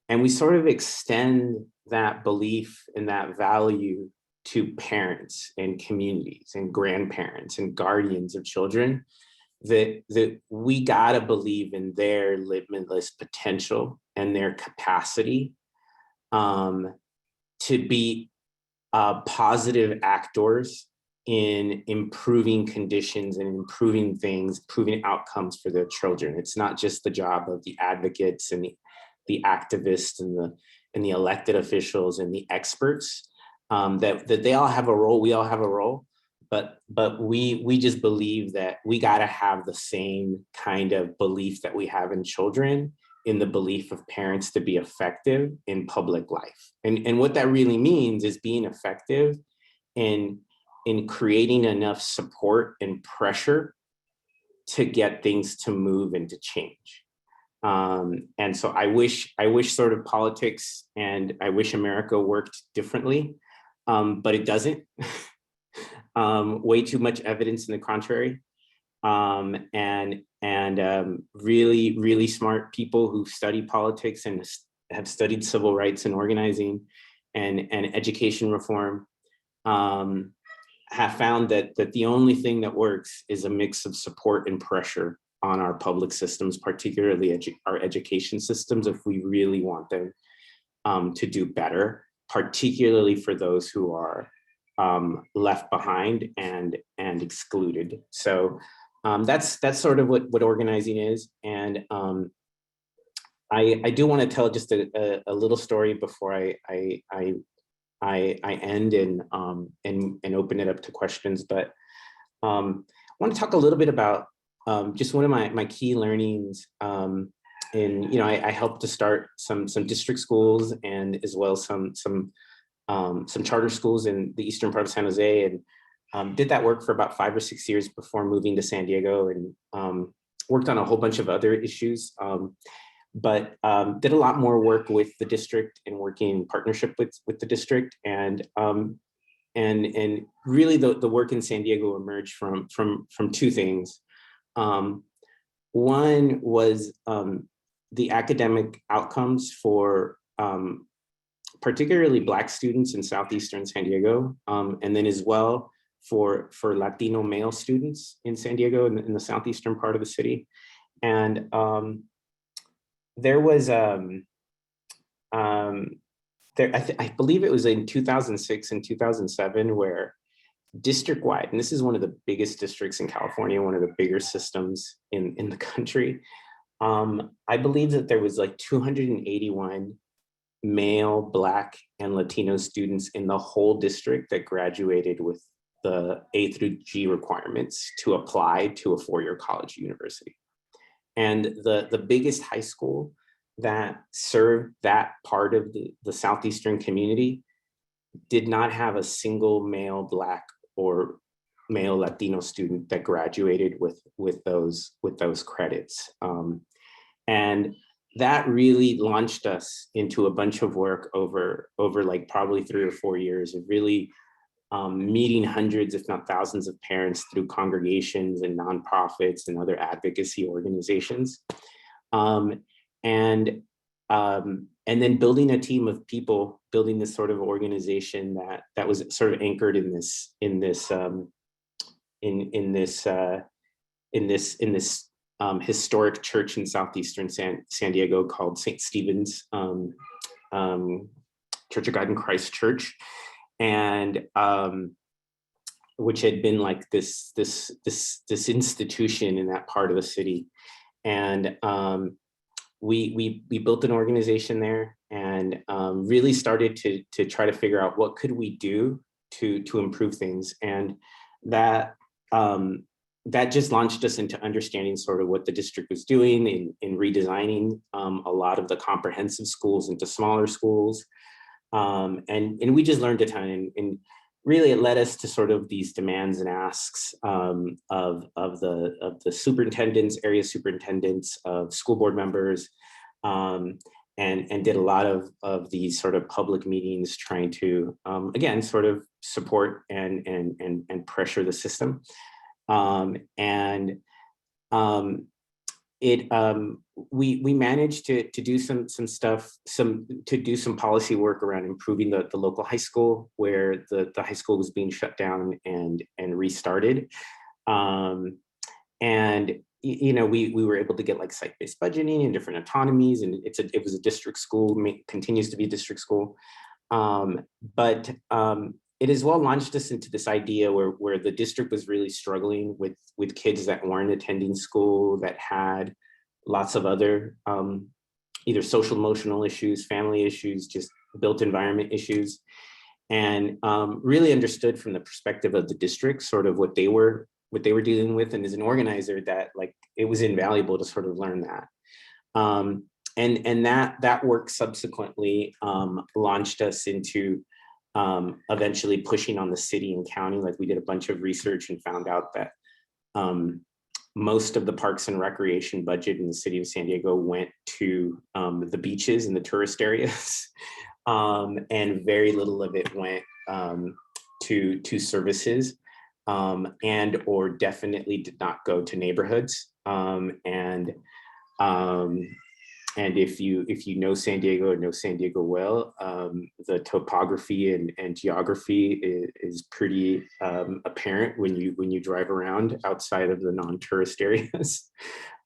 [SPEAKER 3] and we sort of extend that belief and that value to parents and communities and grandparents and guardians of children, that we gotta believe in their limitless potential and their capacity to be positive actors in improving conditions and improving things, improving outcomes for their children. It's not just the job of the advocates and the activists and the elected officials and the experts, that they all have a role. We all have a role, but we just believe that we got to have the same kind of belief that we have in children, in the belief of parents to be effective in public life. And what that really means is being effective in creating enough support and pressure to get things to move and to change. And so I wish sort of politics and I wish America worked differently, but it doesn't. Way too much evidence in the contrary. And really, really smart people who study politics and have studied civil rights and organizing and education reform have found that the only thing that works is a mix of support and pressure on our public systems, particularly our education systems, if we really want them to do better, particularly for those who are left behind and excluded. So that's sort of what organizing is. And I do want to tell just a little story before I end and open it up to questions. But I want to talk a little bit about just one of my key learnings. I helped to start some district schools and as well some charter schools in the eastern part of San Jose, and did that work for about 5 or 6 years before moving to San Diego, and worked on a whole bunch of other issues. But did a lot more work with the district and working in partnership with the district, and really the work in San Diego emerged from two things. One was the academic outcomes for particularly Black students in southeastern San Diego, and then as well for Latino male students in San Diego in the southeastern part of the city. And there was I believe it was in 2006 and 2007 where district-wide, and this is one of the biggest districts in California, one of the bigger systems in the country. I believe that there was like 281 male, Black, and Latino students in the whole district that graduated with the A through G requirements to apply to a four-year college university. And the biggest high school that served that part of the southeastern community did not have a single male, Black, or male Latino student that graduated with those credits. And that really launched us into a bunch of work over like probably 3 or 4 years of really meeting hundreds, if not thousands, of parents through congregations and nonprofits and other advocacy organizations. And then building a team of people, building this sort of organization that was sort of anchored in this historic church in southeastern San Diego called St. Stephen's Church of God in Christ Church, and which had been like this institution in that part of the city. And we built an organization there and really started to try to figure out what could we do to improve things. And that just launched us into understanding sort of what the district was doing in redesigning a lot of the comprehensive schools into smaller schools. And we just learned a ton, and really it led us to sort of these demands and asks of the superintendents, area superintendents, of school board members, and did a lot of these sort of public meetings trying to again sort of support and pressure the system. We managed to do some stuff, to do some policy work around improving the local high school, where the high school was being shut down and restarted. We were able to get like site-based budgeting and different autonomies, and it was a district school, continues to be a district school. But it as well launched us into this idea where the district was really struggling with kids that weren't attending school, that had lots of other either social emotional issues, family issues, just built environment issues, and really understood from the perspective of the district sort of what they were dealing with. And as an organizer, that like it was invaluable to sort of learn that. And that work subsequently launched us into eventually pushing on the city and county. Like we did a bunch of research and found out that most of the parks and recreation budget in the city of San Diego went to the beaches and the tourist areas, and very little of it went to services, and or definitely did not go to neighborhoods. And if you know San Diego or know San Diego well, the topography and geography is pretty apparent when you drive around outside of the non-tourist areas.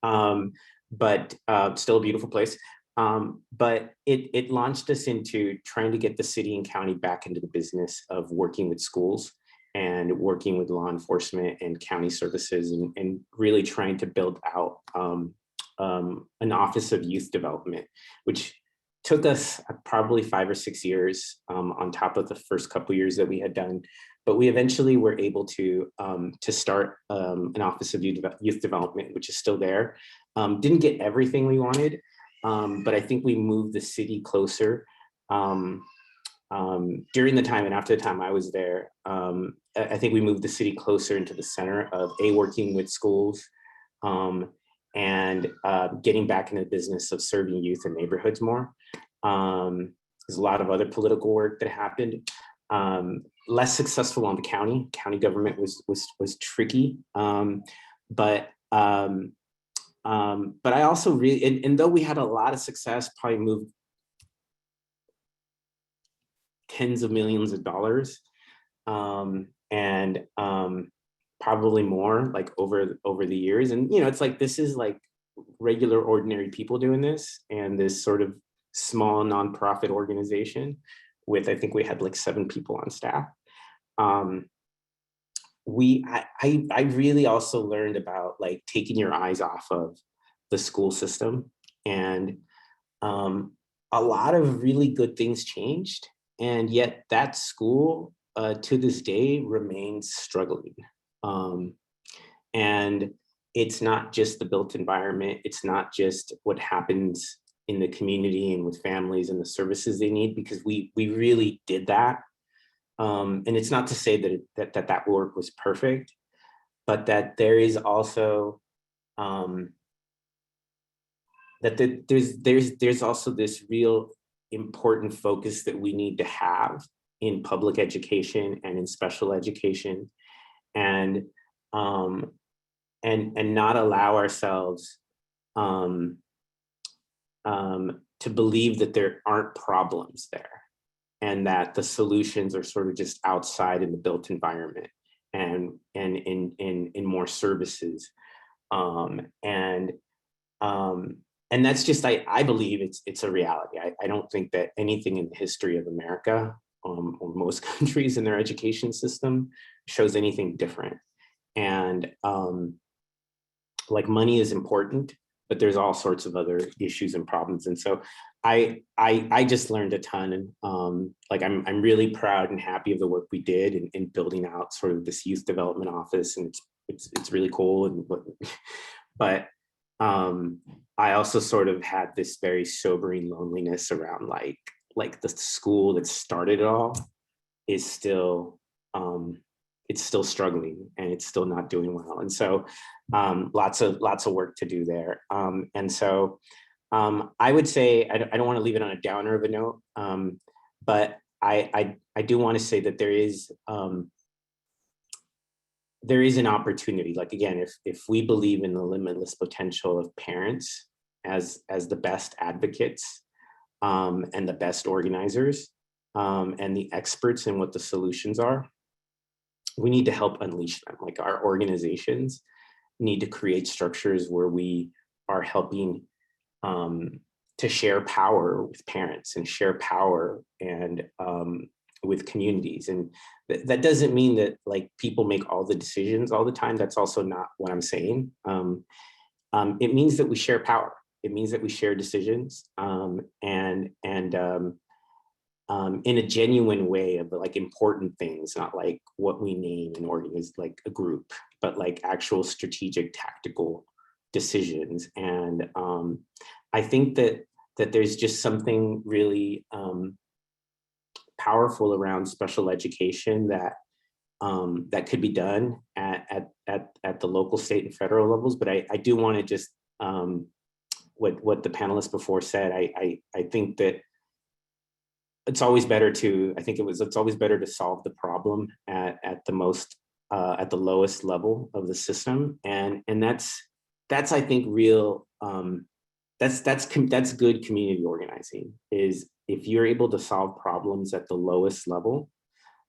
[SPEAKER 3] But still a beautiful place. But it launched us into trying to get the city and county back into the business of working with schools and working with law enforcement and county services, and really trying to build out an Office of Youth Development, which took us probably 5 or 6 years on top of the first couple years that we had done. But we eventually were able to start an Office of Youth Development, which is still there. Didn't get everything we wanted, but I think we moved the city closer. During the time and after the time I was there, I think we moved the city closer into the center of working with schools and getting back into the business of serving youth in neighborhoods more. There's a lot of other political work that happened. Less successful on the county. County government was tricky, but I also really, and though we had a lot of success, probably moved tens of millions of dollars, and probably more like over the years. And it's like, this is like regular ordinary people doing this, and this sort of small nonprofit organization with, I think we had like 7 people on staff. I really also learned about like taking your eyes off of the school system, and a lot of really good things changed, and yet that school to this day remains struggling. And it's not just the built environment, it's not just what happens in the community and with families and the services they need, because we really did that. And it's not to say that work was perfect, but that there is also there's also this real important focus that we need to have in public education and in special education, and not allow ourselves to believe that there aren't problems there, and that the solutions are sort of just outside in the built environment and in more services. And that's just, I believe it's a reality. I don't think that anything in the history of America, or most countries in their education system, shows anything different. And like, money is important, but there's all sorts of other issues and problems. And so I just learned a ton, and like I'm really proud and happy of the work we did in building out sort of this youth development office, and it's really cool. And but I also sort of had this very sobering loneliness around like the school that started it all is still it's still struggling, and it's still not doing well. And so lots of work to do there. And so I would say, I don't want to leave it on a downer of a note, but I do want to say that there is an opportunity. Like, again, if we believe in the limitless potential of parents as the best advocates, and the best organizers, and the experts in what the solutions are, we need to help unleash them. Like, our organizations need to create structures where we are helping to share power with parents, and share power and with communities. And that doesn't mean that like people make all the decisions all the time. That's also not what I'm saying. It means that we share power. It means that we share decisions, and in a genuine way of like important things, not like what we name and organize like a group, but like actual strategic, tactical decisions. And I think that there's just something really powerful around special education that could be done at the local, state, and federal levels. But I do want to just what the panelists before said. I think that it's always better to, it's always better to solve the problem at the lowest level of the system. And that's I think real, that's good community organizing, is if you're able to solve problems at the lowest level.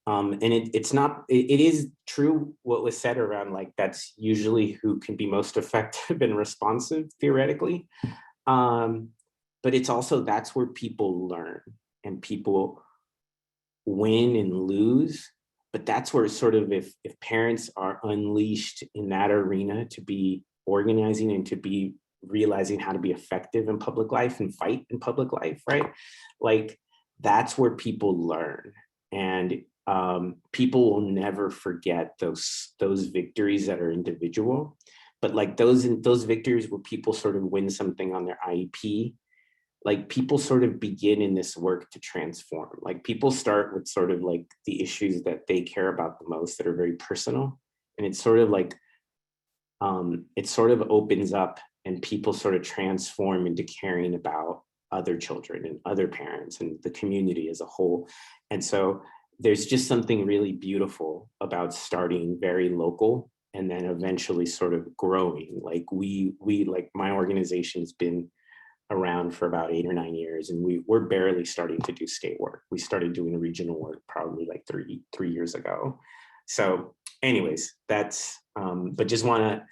[SPEAKER 3] And it is true what was said around, like, that's usually who can be most effective and responsive theoretically. But it's also, that's where people learn and people win and lose. But that's where sort of, if parents are unleashed in that arena to be organizing and to be realizing how to be effective in public life and fight in public life, right? Like that's where people learn. And people will never forget those victories that are individual, but like those victories where people sort of win something on their IEP, like people sort of begin in this work to transform. Like people start with sort of like the issues that they care about the most that are very personal. And it's sort of like, it sort of opens up and people sort of transform into caring about other children and other parents and the community as a whole. And so there's just something really beautiful about starting very local and then eventually sort of growing. Like we like my organization has been around for about 8 or 9 years, and we're barely starting to do state work. We started doing regional work probably like three years ago. So anyways, that's, but just wanna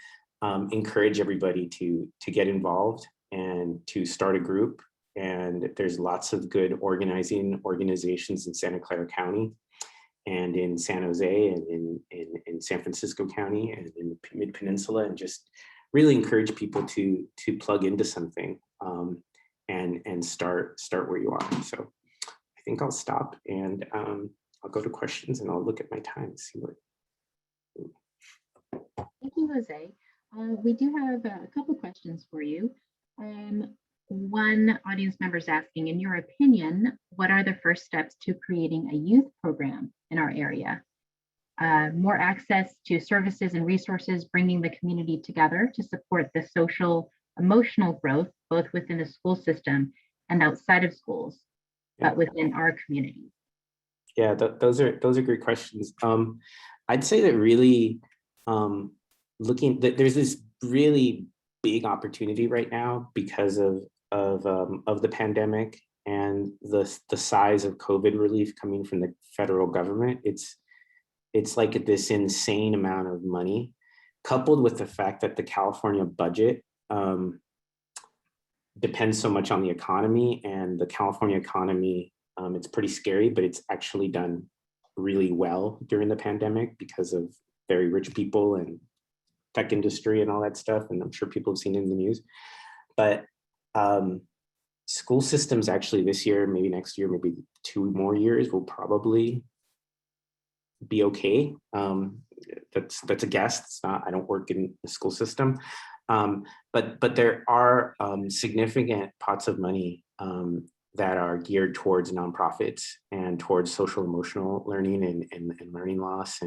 [SPEAKER 3] encourage everybody to get involved and to start a group. And there's lots of good organizing organizations in Santa Clara County and in San Jose and in San Francisco County and in the Mid-Peninsula, and just really encourage people to plug into something and start where you are. So I think I'll stop and I'll go to questions and I'll look at my time and see what.
[SPEAKER 1] Thank you, Jose. We do have a couple questions for you. One audience member is asking, in your opinion, what are the first steps to creating a youth program in our area? More access to services and resources, bringing the community together to support the social, emotional growth, both within the school system and outside of schools, but within our community.
[SPEAKER 3] Yeah, those are great questions. I'd say that really there's this really big opportunity right now because of the pandemic and the size of COVID relief coming from the federal government. It's like this insane amount of money, coupled with the fact that the California budget depends so much on the economy, and the California economy, it's pretty scary, but it's actually done really well during the pandemic because of very rich people and tech industry and all that stuff. And I'm sure people have seen it in the news. But school systems actually this year, maybe next year, maybe 2 more years will probably be okay. That's a guess. It's not, I don't work in the school system. But there are significant pots of money that are geared towards nonprofits and towards social emotional learning and learning loss.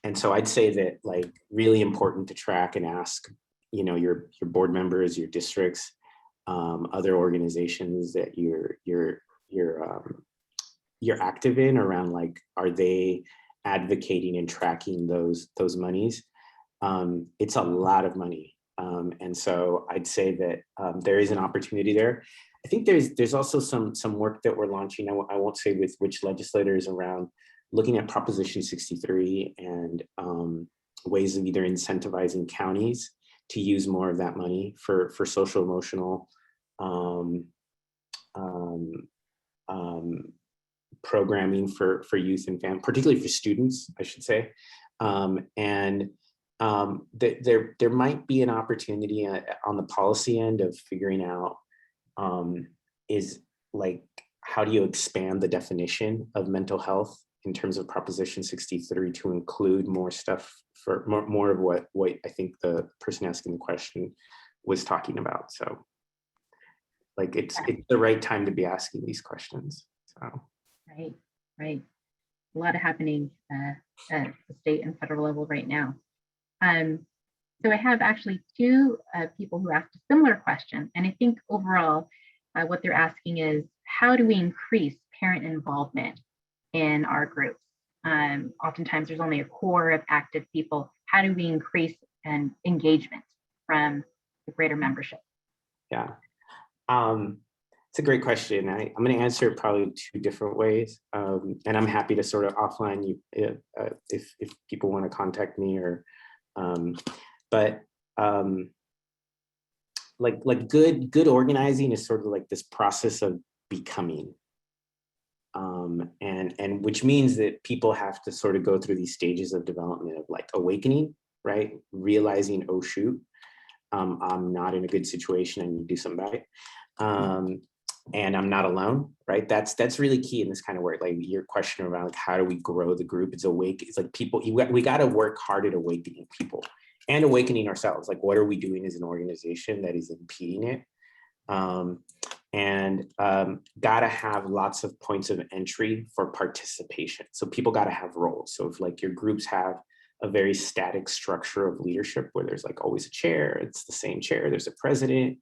[SPEAKER 3] And so I'd say that, like, really important to track and ask, you know, your board members, your districts, other organizations that you're active in around, like, are they advocating and tracking those monies? It's a lot of money. And so I'd say that there is an opportunity there. I think there's also some work that we're launching. I won't say with which legislators, around looking at Proposition 63 and ways of either incentivizing counties to use more of that money for social emotional programming for youth and families, particularly for students, I should say. There might be an opportunity on the policy end of figuring out is, like, how do you expand the definition of mental health in terms of Proposition 63 to include more stuff, for more of what I think the person asking the question was talking about. So, like, it's the right time to be asking these questions. So
[SPEAKER 1] Right. A lot happening at the state and federal level right now. So I have actually 2 people who asked a similar question, and I think overall what they're asking is, how do we increase parent involvement in our groups? Oftentimes there's only a core of active people. How do we increase engagement from the greater membership?
[SPEAKER 3] Yeah, it's a great question. I'm going to answer it probably 2 different ways, and I'm happy to sort of offline you if people want to contact me, or like good organizing is sort of like this process of becoming, and which means that people have to sort of go through these stages of development of, like, awakening, right? Realizing, oh shoot, I'm not in a good situation, I need to do something about it. And I'm not alone, right? That's really key in this kind of work. Like your question around like, how do we grow the group? It's like people, we got to work hard at awakening people and awakening ourselves. Like, what are we doing as an organization that is impeding it? Gotta have lots of points of entry for participation. So people gotta have roles. So if like your groups have a very static structure of leadership where there's like always a chair, it's the same chair, there's a president,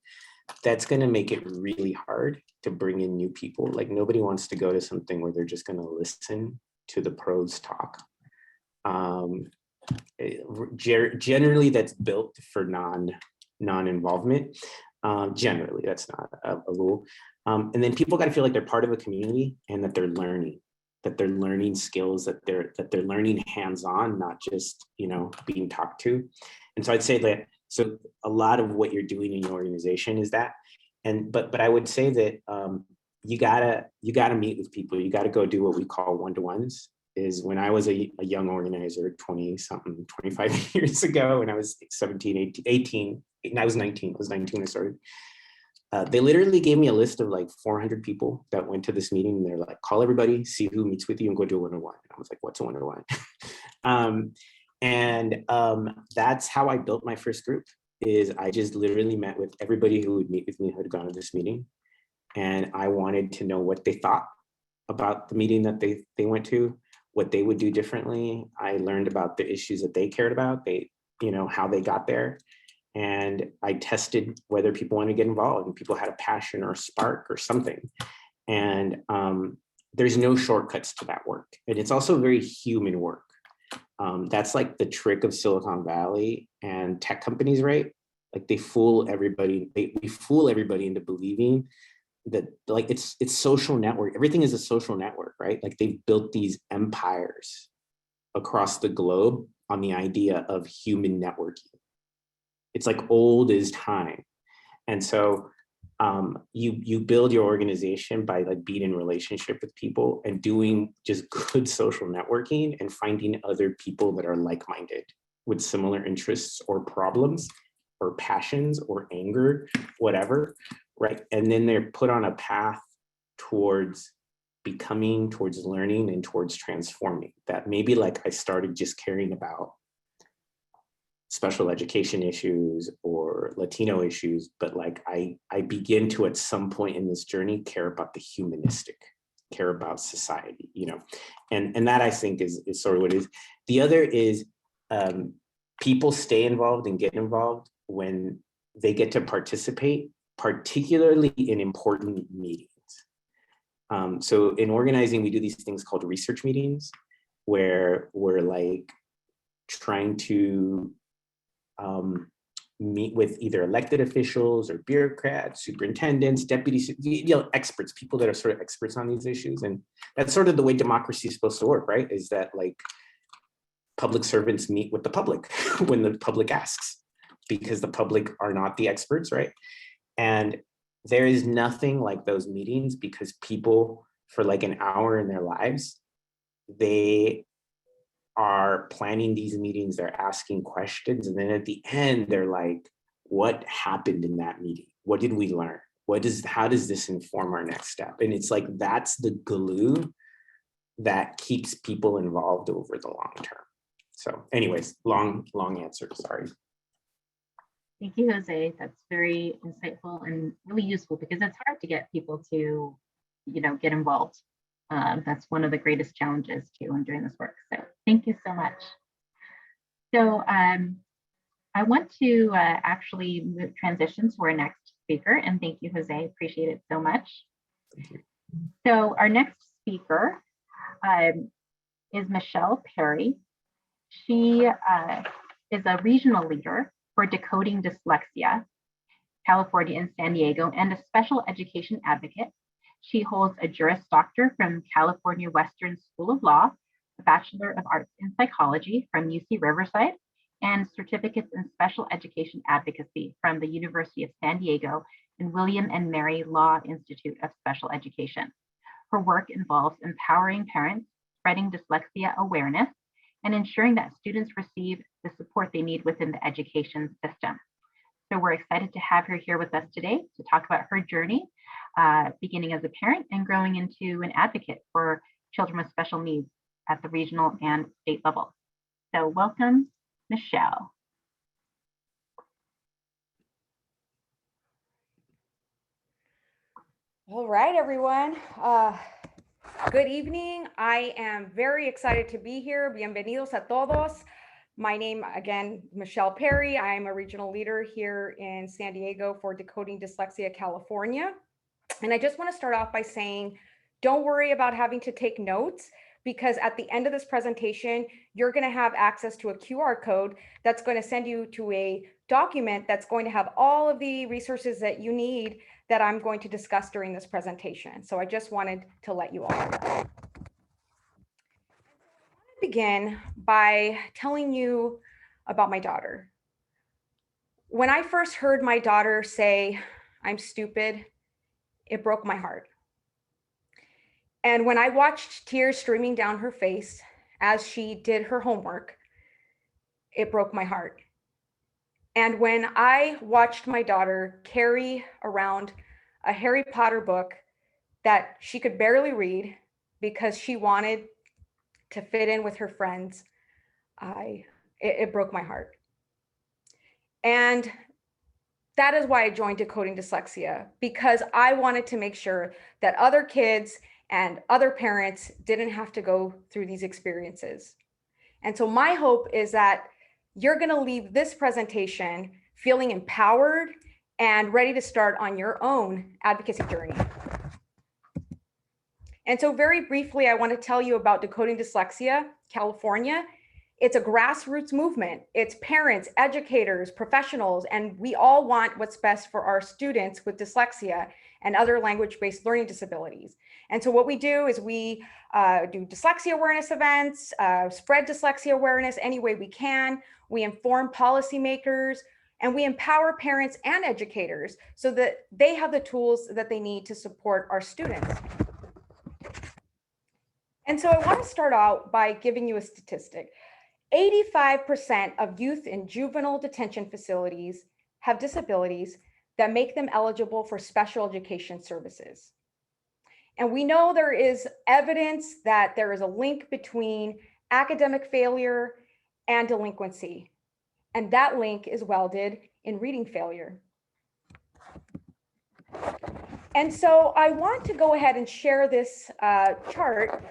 [SPEAKER 3] that's gonna make it really hard to bring in new people. Like nobody wants to go to something where they're just gonna listen to the pros talk. Generally that's built for non-involvement. Generally, that's not a rule. And then people got to feel like they're part of a community and that they're learning skills, that they're learning hands-on, not just, you know, being talked to. And so I'd say that, so a lot of what you're doing in your organization is that, but I would say that you gotta meet with people. You gotta go do what we call one-to-ones. Is when I was a young organizer 25 years ago, and I was 17, 18, and I was 19 when I started. They literally gave me a list of like 400 people that went to this meeting, and they're like, call everybody, see who meets with you, and go do a one-on-one. I was like, what's a one-on-one? That's how I built my first group. Is I just literally met with everybody who would meet with me who had gone to this meeting, and I wanted to know what they thought about the meeting that they went to, what they would do differently. I learned about the issues that they cared about, how they got there. And I tested whether people want to get involved, and people had a passion or a spark or something. And there's no shortcuts to that work. And it's also very human work. That's like the trick of Silicon Valley and tech companies, right? Like they fool everybody. We fool everybody into believing that like it's social network. Everything is a social network, right? Like they've built these empires across the globe on the idea of human networking. It's like old as time. And so you build your organization by like being in relationship with people and doing just good social networking and finding other people that are like-minded with similar interests or problems or passions or anger, whatever, right? And then they're put on a path towards becoming, towards learning, and towards transforming. That maybe like I started just caring about special education issues or Latino issues, but like I begin to at some point in this journey care about the humanistic, care about society, and that I think is sort of what it is. The other is people stay involved and get involved when they get to participate, particularly in important meetings. So in organizing, we do these things called research meetings, where we're like trying to meet with either elected officials or bureaucrats, superintendents, deputies, experts, people that are sort of experts on these issues. And that's sort of the way democracy is supposed to work, right? Is that like public servants meet with the public when the public asks, because the public are not the experts, right? And there is nothing like those meetings, because people for like an hour in their lives, they are planning these meetings, they're asking questions, and then at the end they're like, what happened in that meeting? What did we learn? How does this inform our next step? And it's like that's the glue that keeps people involved over the long term. So anyways, long answer, sorry.
[SPEAKER 1] Thank you, Jose. That's very insightful and really useful, because it's hard to get people to, get involved. That's one of the greatest challenges too in doing this work. So thank you so much. So I want to actually transition to our next speaker, and thank you, Jose. Appreciate it so much.
[SPEAKER 3] Thank you.
[SPEAKER 1] So our next speaker is Michelle Perry. She is a regional leader for Decoding Dyslexia, California and San Diego, and a special education advocate. She holds a Juris Doctor from California Western School of Law, a Bachelor of Arts in Psychology from UC Riverside, and certificates in special education advocacy from the University of San Diego and William and Mary Law Institute of Special Education. Her work involves empowering parents, spreading dyslexia awareness, and ensuring that students receive the support they need within the education system. So we're excited to have her here with us today to talk about her journey, beginning as a parent and growing into an advocate for children with special needs at the regional and state level. So welcome, Michelle.
[SPEAKER 4] All right, everyone. Good evening. I am very excited to be here. Bienvenidos a todos. My name, again, Michelle Perry. I am a regional leader here in San Diego for Decoding Dyslexia California. And I just want to start off by saying, don't worry about having to take notes, because at the end of this presentation, you're going to have access to a QR code that's going to send you to a document that's going to have all of the resources that you need that I'm going to discuss during this presentation. So I just wanted to let you all know that. Begin by telling you about my daughter. When I first heard my daughter say, "I'm stupid," it broke my heart. And when I watched tears streaming down her face as she did her homework, it broke my heart. And when I watched my daughter carry around a Harry Potter book that she could barely read because she wanted to fit in with her friends, it broke my heart. And that is why I joined Decoding Dyslexia, because I wanted to make sure that other kids and other parents didn't have to go through these experiences. And so my hope is that you're going to leave this presentation feeling empowered and ready to start on your own advocacy journey. And so very briefly, I want to tell you about Decoding Dyslexia California. It's a grassroots movement. It's parents, educators, professionals, and we all want what's best for our students with dyslexia and other language-based learning disabilities. And so what we do is we do dyslexia awareness events, spread dyslexia awareness any way we can. We inform policymakers, and we empower parents and educators so that they have the tools that they need to support our students. And so I want to start out by giving you a statistic. 85% of youth in juvenile detention facilities have disabilities that make them eligible for special education services. And we know there is evidence that there is a link between academic failure and delinquency. And that link is welded in reading failure. And so I want to go ahead and share this chart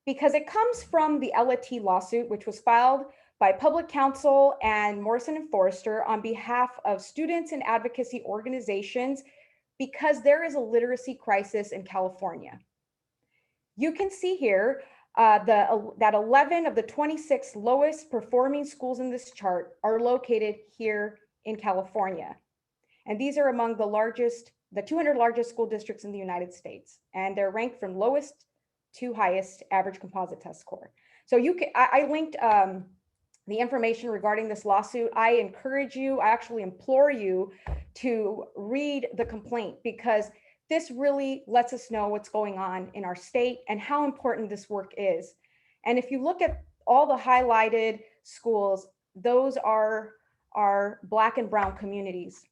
[SPEAKER 4] because it comes from the LAT lawsuit, which was filed by Public Counsel and Morrison and Forrester on behalf of students and advocacy organizations, because there is a literacy crisis in California. You can see here that 11 of the 26 lowest performing schools in this chart are located here in California. And these are among the 200 largest school districts in the United States. And they're ranked from lowest to highest average composite test score. So I linked the information regarding this lawsuit. I encourage you, I actually implore you to read the complaint, because this really lets us know what's going on in our state and how important this work is. And if you look at all the highlighted schools, those are our Black and brown communities.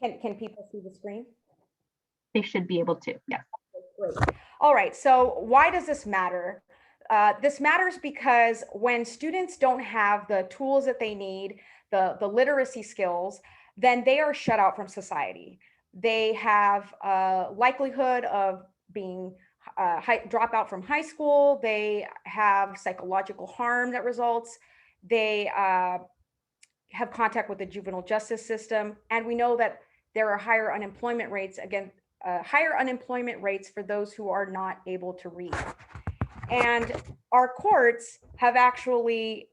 [SPEAKER 4] Can people see the screen?
[SPEAKER 1] They should be able to, yes.
[SPEAKER 4] Great. All right, so why does this matter? This matters because when students don't have the tools that they need, the literacy skills, then they are shut out from society. They have a likelihood of being drop out from high school. They have psychological harm that results. They have contact with the juvenile justice system. And we know that there are higher unemployment rates, for those who are not able to read. And our courts have actually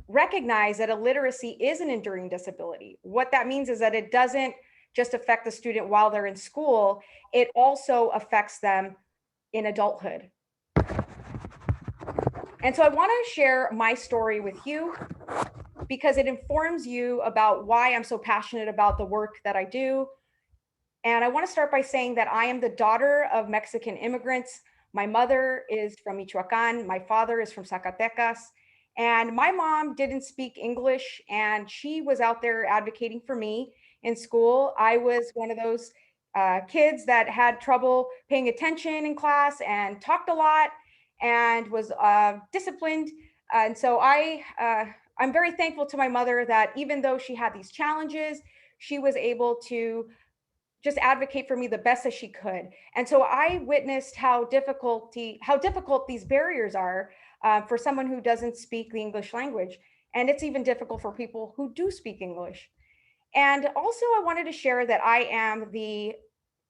[SPEAKER 4] recognized that illiteracy is an enduring disability. What that means is that it doesn't just affect the student while they're in school, it also affects them in adulthood. And so I want to share my story with you because it informs you about why I'm so passionate about the work that I do. And I want to start by saying that I am the daughter of Mexican immigrants. My mother is from Michoacan. My father is from Zacatecas. And my mom didn't speak English, and she was out there advocating for me in school. I was one of those kids that had trouble paying attention in class and talked a lot and was disciplined. And so I'm very thankful to my mother that even though she had these challenges, she was able to just advocate for me the best as she could. And so I witnessed how difficult these barriers are for someone who doesn't speak the English language. And it's even difficult for people who do speak English. And also I wanted to share that I am the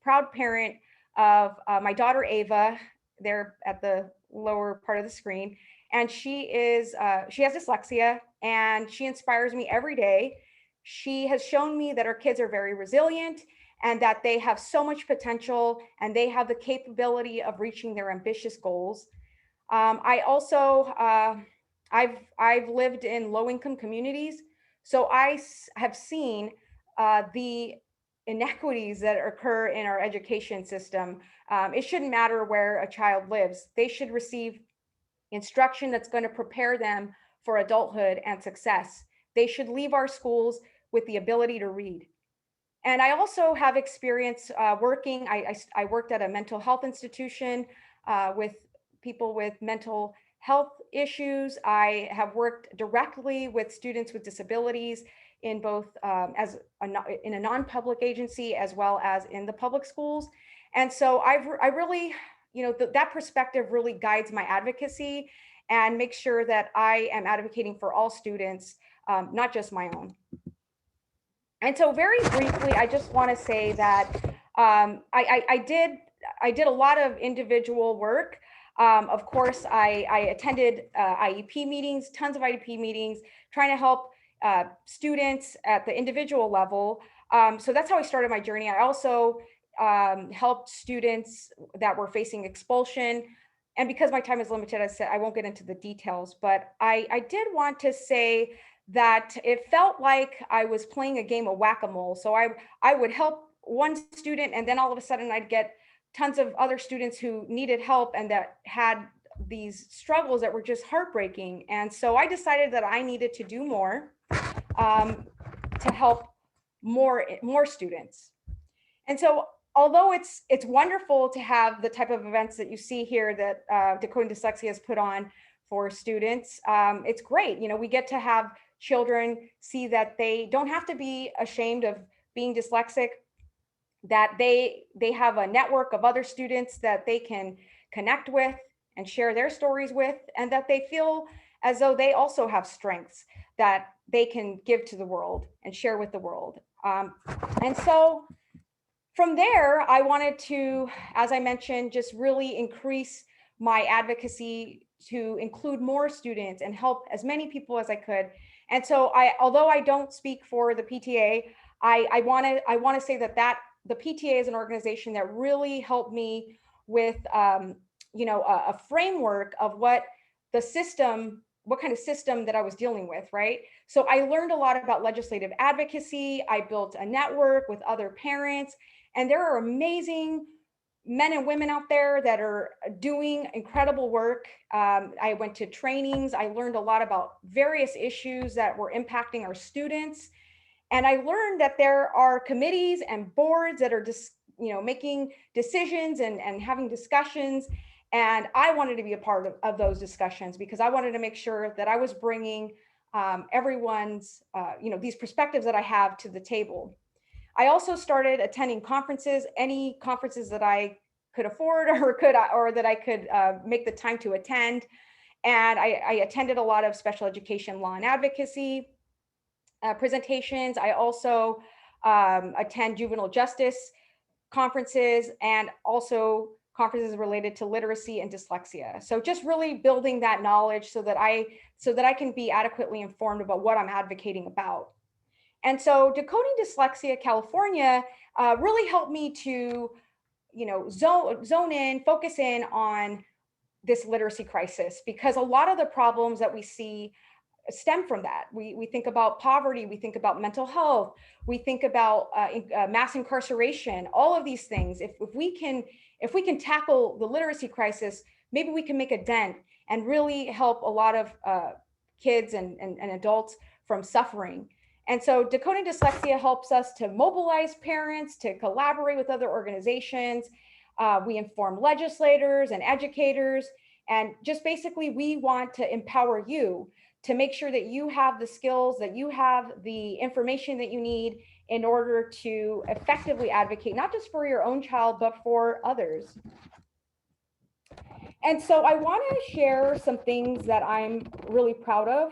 [SPEAKER 4] proud parent of my daughter, Ava, there at the lower part of the screen. And she has dyslexia, and she inspires me every day. She has shown me that our kids are very resilient and that they have so much potential and they have the capability of reaching their ambitious goals. I also, I've lived in low income communities, so have seen the inequities that occur in our education system. It shouldn't matter where a child lives. They should receive instruction that's going to prepare them for adulthood and success. They should leave our schools with the ability to read. And I also have experience working. I worked at a mental health institution with people with mental health issues. I have worked directly with students with disabilities in both in a non-public agency as well as in the public schools. And so I really, that perspective really guides my advocacy and makes sure that I am advocating for all students, not just my own. And so very briefly, I just want to say that I did a lot of individual work. Of course, I attended IEP meetings, tons of IEP meetings, trying to help students at the individual level. So that's how I started my journey. I also helped students that were facing expulsion. And because my time is limited, I said I won't get into the details, but I did want to say that it felt like I was playing a game of whack-a-mole. So I would help one student, and then all of a sudden I'd get tons of other students who needed help and that had these struggles that were just heartbreaking. And so I decided that I needed to do more to help more students. And so although it's wonderful to have the type of events that you see here that Decoding Dyslexia has put on for students, it's great. We get to have children see that they don't have to be ashamed of being dyslexic, that they have a network of other students that they can connect with and share their stories with, and that they feel as though they also have strengths that they can give to the world and share with the world. And so from there, I wanted to, as I mentioned, just really increase my advocacy to include more students and help as many people as I could. And so although I don't speak for the PTA, I want to say that the PTA is an organization that really helped me with, a framework of what kind of system that I was dealing with, right? So I learned a lot about legislative advocacy. I built a network with other parents, and there are amazing men and women out there that are doing incredible work. I went to trainings. I learned a lot about various issues that were impacting our students. And I learned that there are committees and boards that are just, making decisions and having discussions. And I wanted to be a part of those discussions because I wanted to make sure that I was bringing everyone's, these perspectives that I have to the table. I also started attending conferences, any conferences that I could afford or that I could make the time to attend. And I attended a lot of special education law and advocacy presentations. I also attend juvenile justice conferences and also conferences related to literacy and dyslexia. So just really building that knowledge so that I can be adequately informed about what I'm advocating about. And so Decoding Dyslexia California really helped me to, zone in, focus in on this literacy crisis, because a lot of the problems that we see stem from that. We think about poverty, we think about mental health, we think about mass incarceration, all of these things. If we can tackle the literacy crisis, maybe we can make a dent and really help a lot of kids and adults from suffering. And so Decoding Dyslexia helps us to mobilize parents, to collaborate with other organizations. We inform legislators and educators. And just basically, we want to empower you to make sure that you have the skills, that you have the information that you need in order to effectively advocate, not just for your own child, but for others. And so I want to share some things that I'm really proud of,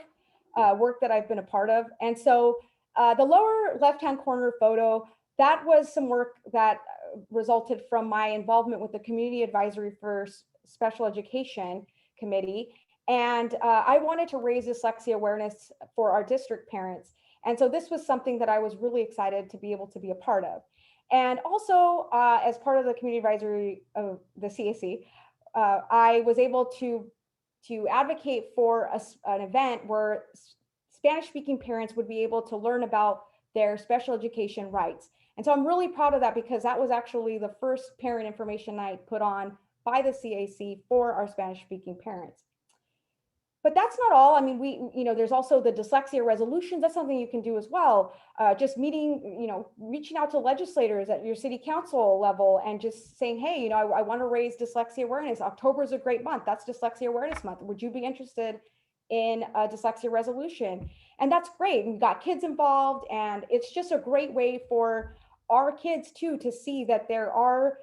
[SPEAKER 4] work that I've been a part of. And so the lower left-hand corner photo, that was some work that resulted from my involvement with the Community Advisory for Special Education Committee. And I wanted to raise dyslexia awareness for our district parents. And so this was something that I was really excited to be able to be a part of. And also, as part of the Community Advisory of the CAC, I was able to advocate for an event where Spanish-speaking parents would be able to learn about their special education rights. And so I'm really proud of that, because that was actually the first parent information night put on by the CAC for our Spanish-speaking parents. But that's not all. I mean, there's also the dyslexia resolutions. That's something you can do as well. Just meeting, reaching out to legislators at your city council level and just saying, hey, I want to raise dyslexia awareness. October is a great month. That's Dyslexia Awareness Month. Would you be interested in a dyslexia resolution? And that's great. We've got kids involved, and it's just a great way for our kids too to see that there are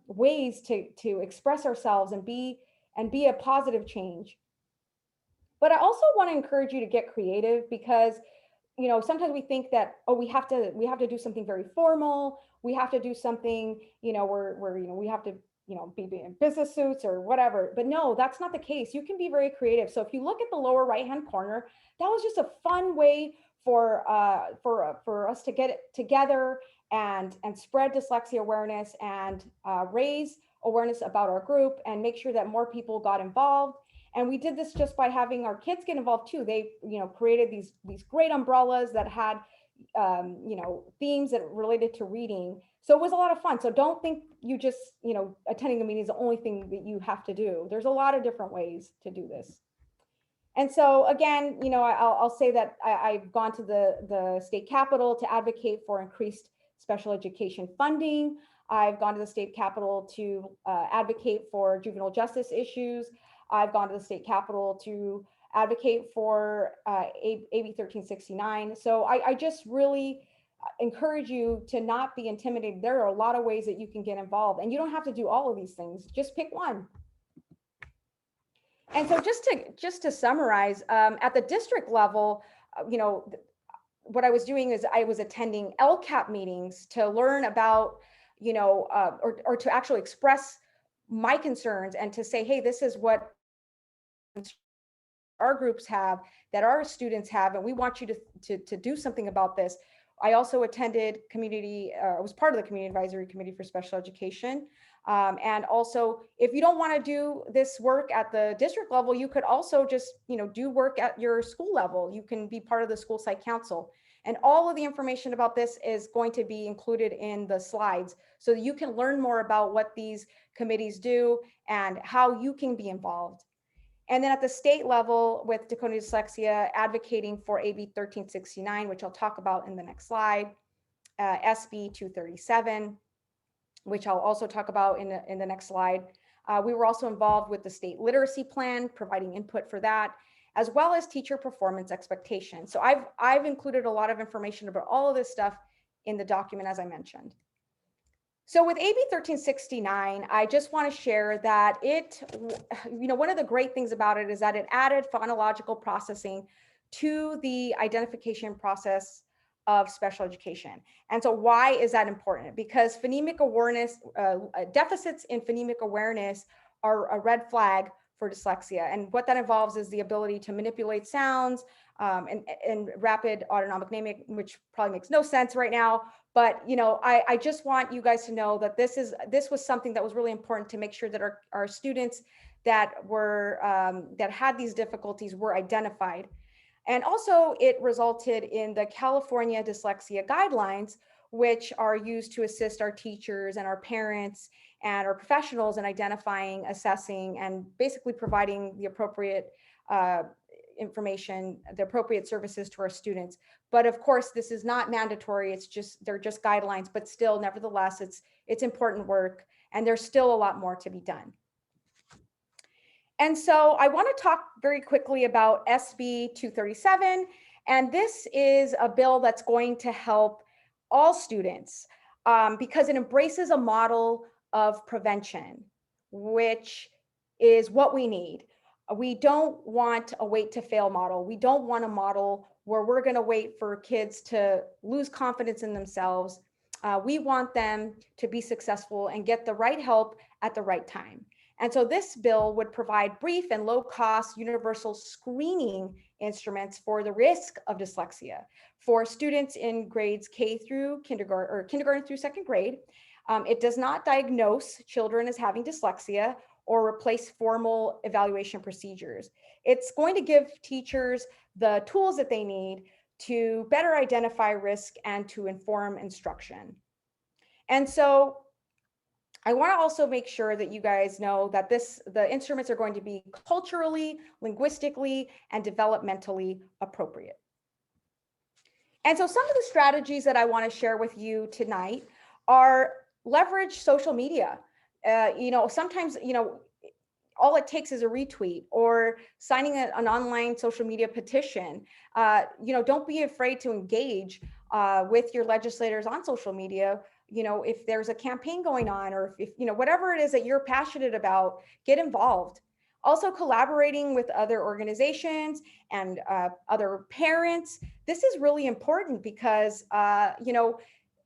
[SPEAKER 4] ways to express ourselves and be a positive change. But I also want to encourage you to get creative, because sometimes we think that, oh, we have to do something very formal. We have to do something, where we have to be in business suits or whatever. But no, that's not the case. You can be very creative. So if you look at the lower right hand corner, that was just a fun way for us to get it together and spread dyslexia awareness and raise awareness about our group and make sure that more people got involved. And we did this just by having our kids get involved too. They, created these great umbrellas that had, themes that related to reading. So it was a lot of fun. So don't think you just, attending a meeting is the only thing that you have to do. There's a lot of different ways to do this. And so again, I'll say that I've gone to the state capitol to advocate for increased special education funding. I've gone to the state capitol to advocate for juvenile justice issues. I've gone to the state capitol to advocate for AB 1369. So I just really encourage you to not be intimidated. There are a lot of ways that you can get involved, and you don't have to do all of these things. Just pick one. And so just to summarize, at the district level, what I was doing is I was attending LCAP meetings to learn about, or to actually express my concerns and to say, hey, this is what our groups have, that our students have, and we want you to do something about this. I also attended was part of the Community Advisory Committee for Special Education. And also, if you don't want to do this work at the district level, you could also just, do work at your school level. You can be part of the school site council. And all of the information about this is going to be included in the slides, so that you can learn more about what these committees do and how you can be involved. And then at the state level with Decoding Dyslexia, advocating for AB 1369, which I'll talk about in the next slide, SB 237, which I'll also talk about in the next slide. We were also involved with the state literacy plan, providing input for that, as well as teacher performance expectations. So I've included a lot of information about all of this stuff in the document, as I mentioned. So with AB 1369, I just want to share that one of the great things about it is that it added phonological processing to the identification process of special education. And so why is that important? Because phonemic awareness, deficits in phonemic awareness are a red flag for dyslexia. And what that involves is the ability to manipulate sounds and rapid autonomic naming, which probably makes no sense right now. But I just want you guys to know that this was something that was really important to make sure that our students that had these difficulties were identified. And also it resulted in the California Dyslexia Guidelines, which are used to assist our teachers and our parents and our professionals in identifying, assessing, and basically providing the appropriate information, the appropriate services to our students. But of course, this is not mandatory. They're just guidelines, but still, nevertheless, it's important work, and there's still a lot more to be done. And so I want to talk very quickly about SB 237. And this is a bill that's going to help all students because it embraces a model of prevention, which is what we need. We don't want a wait to fail model. We don't want a model where we're going to wait for kids to lose confidence in themselves. We want them to be successful and get the right help at the right time. And so this bill would provide brief and low-cost universal screening instruments for the risk of dyslexia for students in grades K through kindergarten, or kindergarten through second grade. It does not diagnose children as having dyslexia or replace formal evaluation procedures. It's going to give teachers the tools that they need to better identify risk and to inform instruction. And so I want to also make sure that you guys know that the instruments are going to be culturally, linguistically, and developmentally appropriate. And so some of the strategies that I want to share with you tonight are leverage social media. Sometimes, all it takes is a retweet or signing an online social media petition. Don't be afraid to engage with your legislators on social media. If there's a campaign going on, or if whatever it is that you're passionate about, get involved. Also collaborating with other organizations and other parents. This is really important because,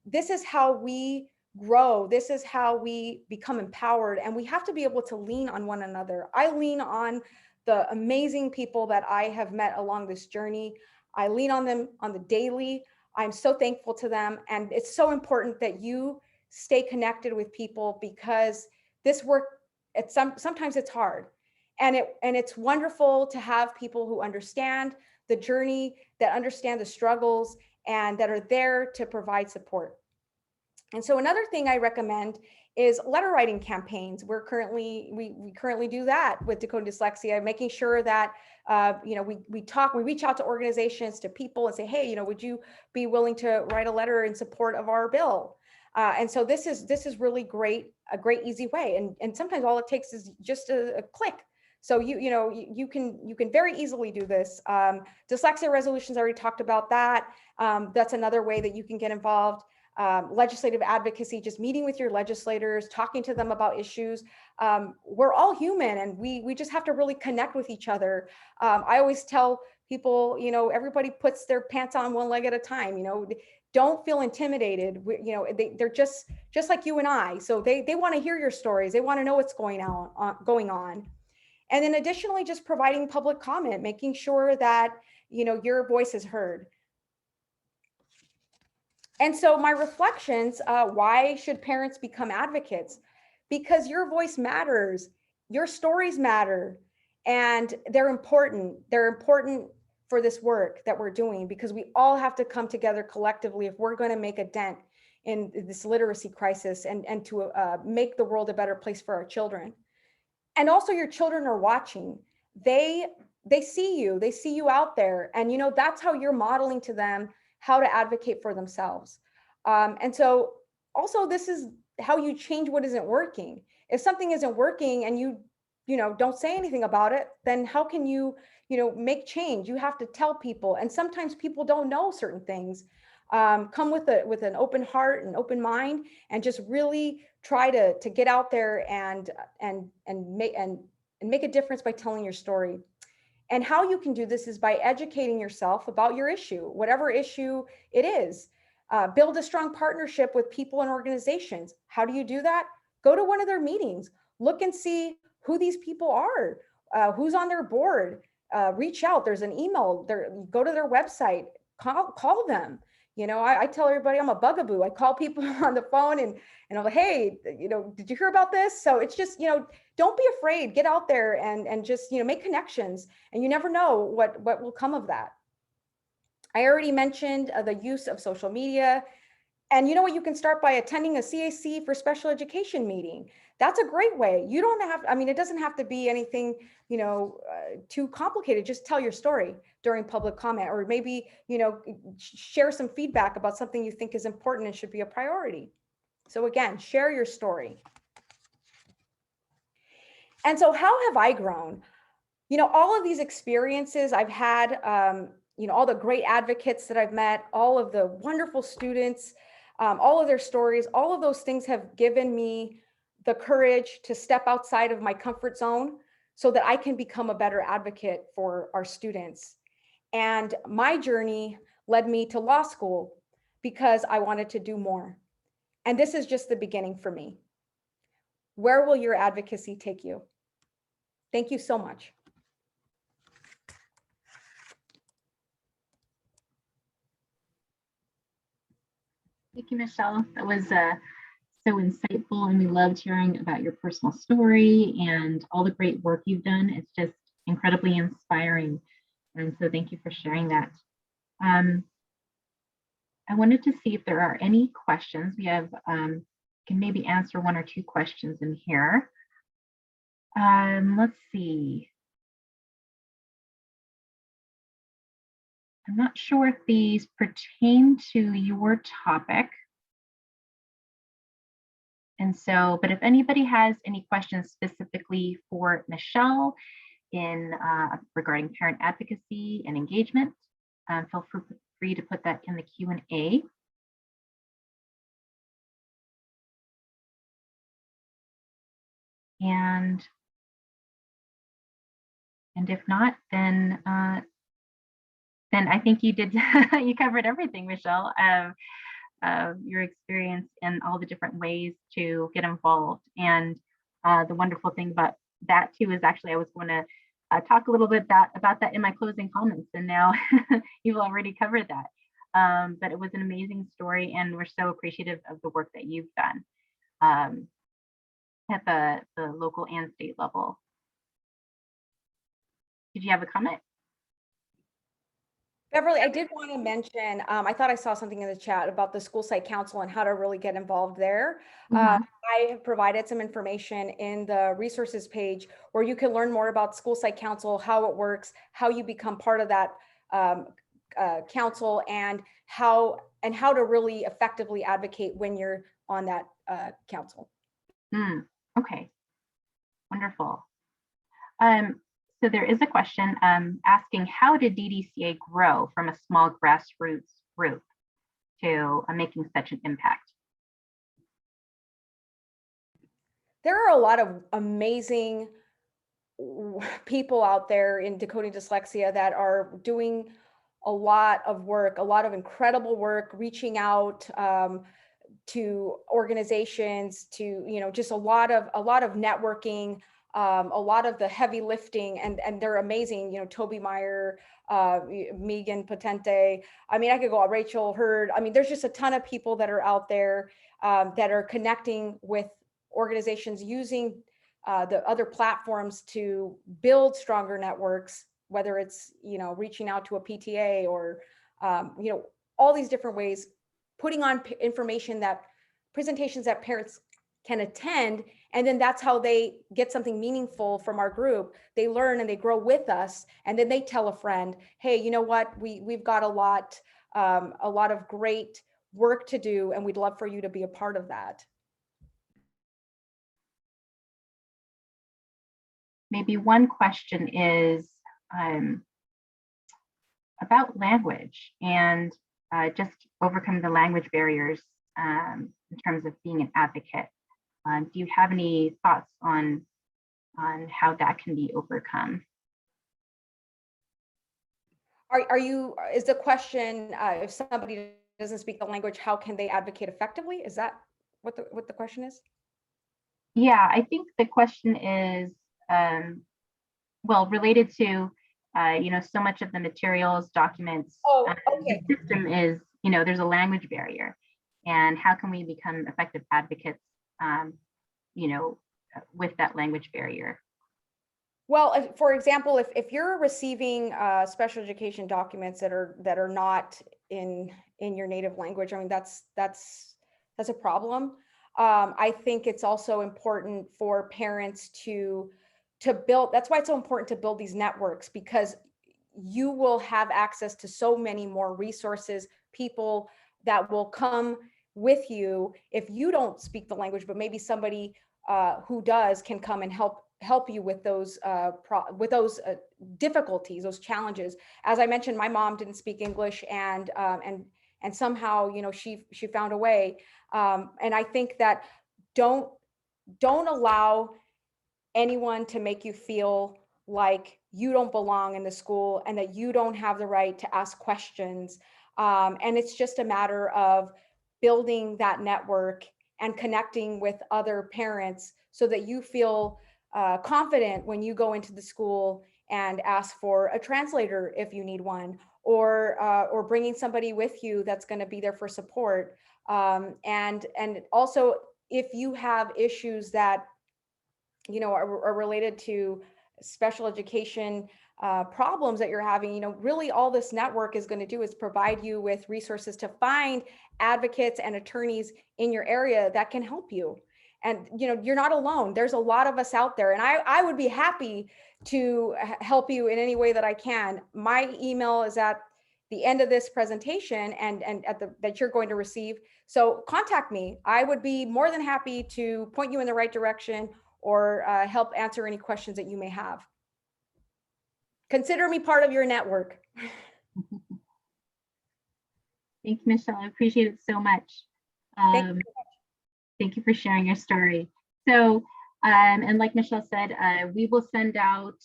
[SPEAKER 4] this is how we grow. This is how we become empowered, and we have to be able to lean on one another. I lean on the amazing people that I have met along this journey. I lean on them on the daily. I'm so thankful to them. And it's so important that you stay connected with people, because this work, sometimes it's hard. And it's wonderful to have people who understand the journey, that understand the struggles, and that are there to provide support. And so another thing I recommend is letter writing campaigns. We currently do that with Dakota Dyslexia, making sure that we reach out to organizations, to people, and say, hey, would you be willing to write a letter in support of our bill? And so this is really great, a great easy way. And sometimes all it takes is just a click. So you can very easily do this. Dyslexia resolutions, I already talked about that. That's another way that you can get involved. Legislative advocacy, just meeting with your legislators, talking to them about issues. We're all human, and we just have to really connect with each other. I always tell people, everybody puts their pants on one leg at a time. Don't feel intimidated. They're just like you and I. So they want to hear your stories. They want to know what's going on. And then additionally, just providing public comment, making sure that your voice is heard. And so my reflections, why should parents become advocates? Because your voice matters, your stories matter, and they're important. They're important for this work that we're doing, because we all have to come together collectively if we're going to make a dent in this literacy crisis and to make the world a better place for our children. And also, your children are watching. They see you out there, and that's how you're modeling to them how to advocate for themselves. And so also, this is how you change what isn't working. If something isn't working and you don't say anything about it, then how can you make change? You have to tell people, and sometimes people don't know certain things. Come with an open heart and open mind, and just really try to get out there and make a difference by telling your story. And how you can do this is by educating yourself about your issue, whatever issue it is. Build a strong partnership with people and organizations. How do you do that? Go to one of their meetings, look and see who these people are, who's on their board. Reach out. There's an email there. Go to their website, call them. I tell everybody I'm a bugaboo. I call people on the phone and I'm like, hey, did you hear about this? So it's just, don't be afraid. Get out there and just, make connections. And you never know what will come of that. I already mentioned the use of social media. And you know what, you can start by attending a CAC for special education meeting. That's a great way. You don't have, I mean, it doesn't have to be anything, too complicated. Just tell your story during public comment, or maybe, share some feedback about something you think is important and should be a priority. So again, share your story. And so how have I grown? All of these experiences I've had, all the great advocates that I've met, all of the wonderful students, all of their stories, all of those things have given me the courage to step outside of my comfort zone so that I can become a better advocate for our students. And my journey led me to law school because I wanted to do more. And this is just the beginning for me. Where will your advocacy take you? Thank you so much.
[SPEAKER 1] Thank you, Michelle. That was so insightful, and we loved hearing about your personal story and all the great work you've done. It's just incredibly inspiring. And so thank you for sharing that. I wanted to see if there are any questions. We have, can maybe answer one or two questions in here. Let's see. I'm not sure if these pertain to your topic. And so, but if anybody has any questions specifically for Michelle in regarding parent advocacy and engagement, feel free to put that in the Q&A. And if not, then I think you did, you covered everything, Michelle, your experience and all the different ways to get involved. And the wonderful thing about that too is actually I was going to talk a little bit about that in my closing comments, and now you've already covered that. But it was an amazing story, and we're so appreciative of the work that you've done at the local and state level. Did you have a comment?
[SPEAKER 4] Beverly, I did want to mention, I thought I saw something in the chat about the school site council and how to really get involved there. I have provided some information in the resources page where you can learn more about school site council, how it works, how you become part of that council, and how to really effectively advocate when you're on that council.
[SPEAKER 1] Okay, wonderful. So there is a question asking, how did DDCA grow from a small grassroots group to making such an impact?
[SPEAKER 4] There are a lot of amazing people out there in Decoding Dyslexia that are doing a lot of work, a lot of incredible work, reaching out to organizations, to just a lot of networking, a lot of the heavy lifting, and they're amazing. Toby Meyer, Megan Potente. I mean, I could go on, Rachel Hurd. I mean, there's just a ton of people that are out there that are connecting with organizations using the other platforms to build stronger networks, whether it's, reaching out to a PTA or, all these different ways, putting on presentations that parents can attend. And then that's how they get something meaningful from our group. They learn and they grow with us. And then they tell a friend, hey, you know what, we've got a lot of great work to do, and we'd love for you to be a part of that.
[SPEAKER 1] Maybe one question is about language and just overcome the language barriers in terms of being an advocate. Do you have any thoughts on how that can be overcome?
[SPEAKER 4] Is the question, if somebody doesn't speak the language, how can they advocate effectively? Is that what the question is?
[SPEAKER 1] Yeah, I think the question is, well, related to, so much of the materials, documents,
[SPEAKER 4] okay.
[SPEAKER 1] the system is, there's a language barrier, and how can we become effective advocates, with that language barrier?
[SPEAKER 4] Well, for example, if you're receiving special education documents that are not in your native language. I mean, that's a problem. I think it's also important for parents to build. That's why it's so important to build these networks, because you will have access to so many more resources, people that will come with you if you don't speak the language, but maybe somebody who does can come and help you with those difficulties, those challenges. As I mentioned, my mom didn't speak English, and somehow, you know, she found a way. And I think that don't allow anyone to make you feel like you don't belong in the school and that you don't have the right to ask questions. And it's just a matter of building that network and connecting with other parents so that you feel confident when you go into the school and ask for a translator if you need one, or bringing somebody with you that's going to be there for support. And also, if you have issues that, you know, are related to special education problems that you're having, you know, really all this network is going to do is provide you with resources to find advocates and attorneys in your area that can help you. And, you know, you're not alone. There's a lot of us out there, and I would be happy to help you in any way that I can. My email is at the end of this presentation and that you're going to receive. So contact me. I would be more than happy to point you in the right direction, or help answer any questions that you may have. Consider me part of your network.
[SPEAKER 1] Thank you, Michelle. I appreciate it so much. Thank you for sharing your story. So, and like Michelle said, we will send out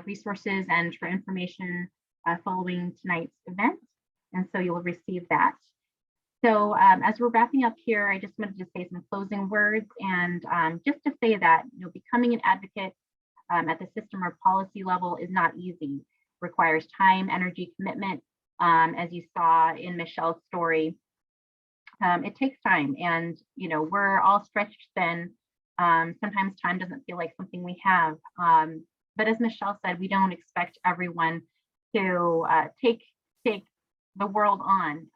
[SPEAKER 1] resources and for information following tonight's event. And so you will receive that. So as we're wrapping up here, I just wanted to say some closing words, and just to say that, you know, becoming an advocate at the system or policy level is not easy. It requires time, energy, commitment. As you saw in Michelle's story, it takes time, and you know, we're all stretched thin. Sometimes time doesn't feel like something we have. But as Michelle said, we don't expect everyone to take the world on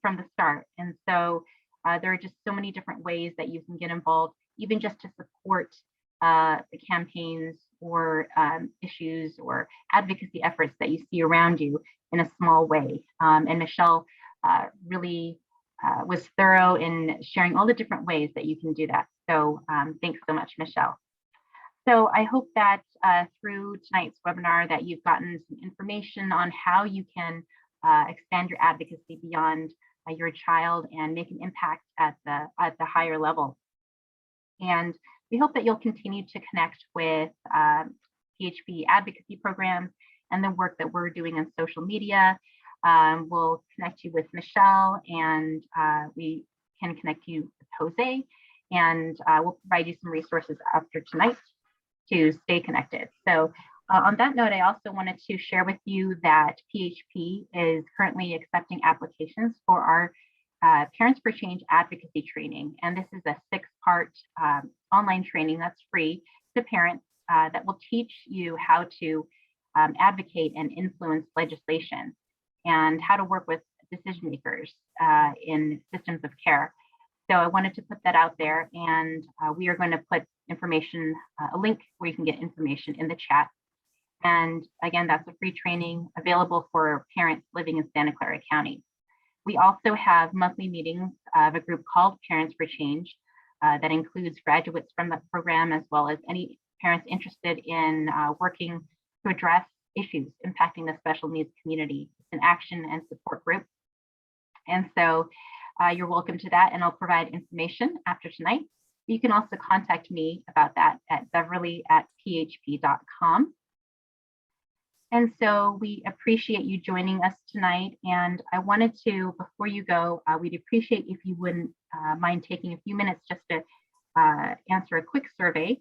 [SPEAKER 1] from the start. And so there are just so many different ways that you can get involved, even just to support the campaigns or issues or advocacy efforts that you see around you in a small way. And Michelle really was thorough in sharing all the different ways that you can do that. So thanks so much, Michelle. So I hope that through tonight's webinar that you've gotten some information on how you can expand your advocacy beyond your child and make an impact at the higher level. And we hope that you'll continue to connect with PHP advocacy programs and the work that we're doing on social media. We'll connect you with Michelle, and we can connect you with Jose, and we'll provide you some resources after tonight to stay connected. So on that note, I also wanted to share with you that PHP is currently accepting applications for our Parents for Change advocacy training. And this is a 6-part online training that's free to parents that will teach you how to advocate and influence legislation and how to work with decision makers in systems of care. So I wanted to put that out there, and we are going to put information, a link where you can get information in the chat. And again, that's a free training available for parents living in Santa Clara County. We also have monthly meetings of a group called Parents for Change that includes graduates from the program, as well as any parents interested in working to address issues impacting the special needs community. It's an action and support group. And so you're welcome to that, and I'll provide information after tonight. You can also contact me about that at beverly@php.com. And so we appreciate you joining us tonight. And I wanted to, before you go, we'd appreciate if you wouldn't mind taking a few minutes just to answer a quick survey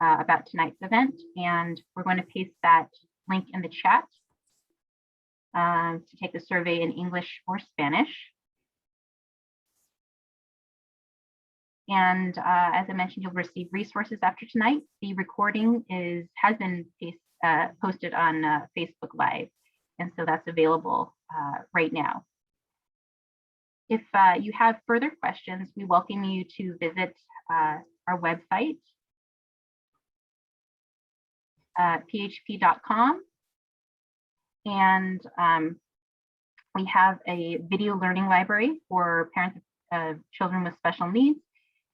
[SPEAKER 1] about tonight's event. And we're going to paste that link in the chat to take the survey in English or Spanish. And as I mentioned, you'll receive resources after tonight. The recording has been posted on Facebook Live, and so that's available right now. If you have further questions, we welcome you to visit our website, php.com. And we have a video learning library for parents of children with special needs.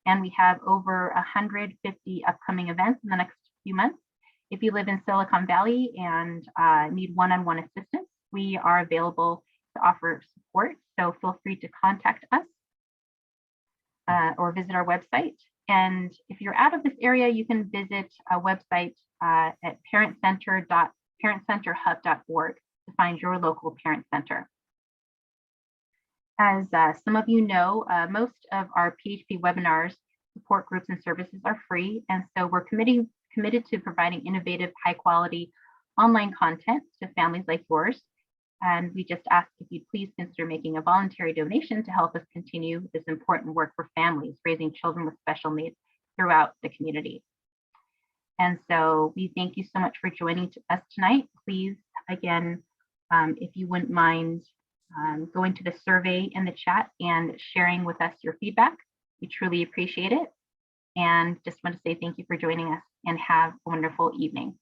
[SPEAKER 1] And we have over 150 upcoming events in the next few months. If you live in Silicon Valley and need one-on-one assistance, we are available to offer support. So feel free to contact us or visit our website. And if you're out of this area, you can visit a website at parentcenterhub.org to find your local parent center. As some of you know, most of our PHP webinars, support groups, and services are free. And so we're committed to providing innovative, high quality online content to families like yours. And we just ask if you'd please consider making a voluntary donation to help us continue this important work for families raising children with special needs throughout the community. And so we thank you so much for joining us tonight. Please, again, if you wouldn't mind going to the survey in the chat and sharing with us your feedback. We truly appreciate it. And just want to say thank you for joining us and have a wonderful evening.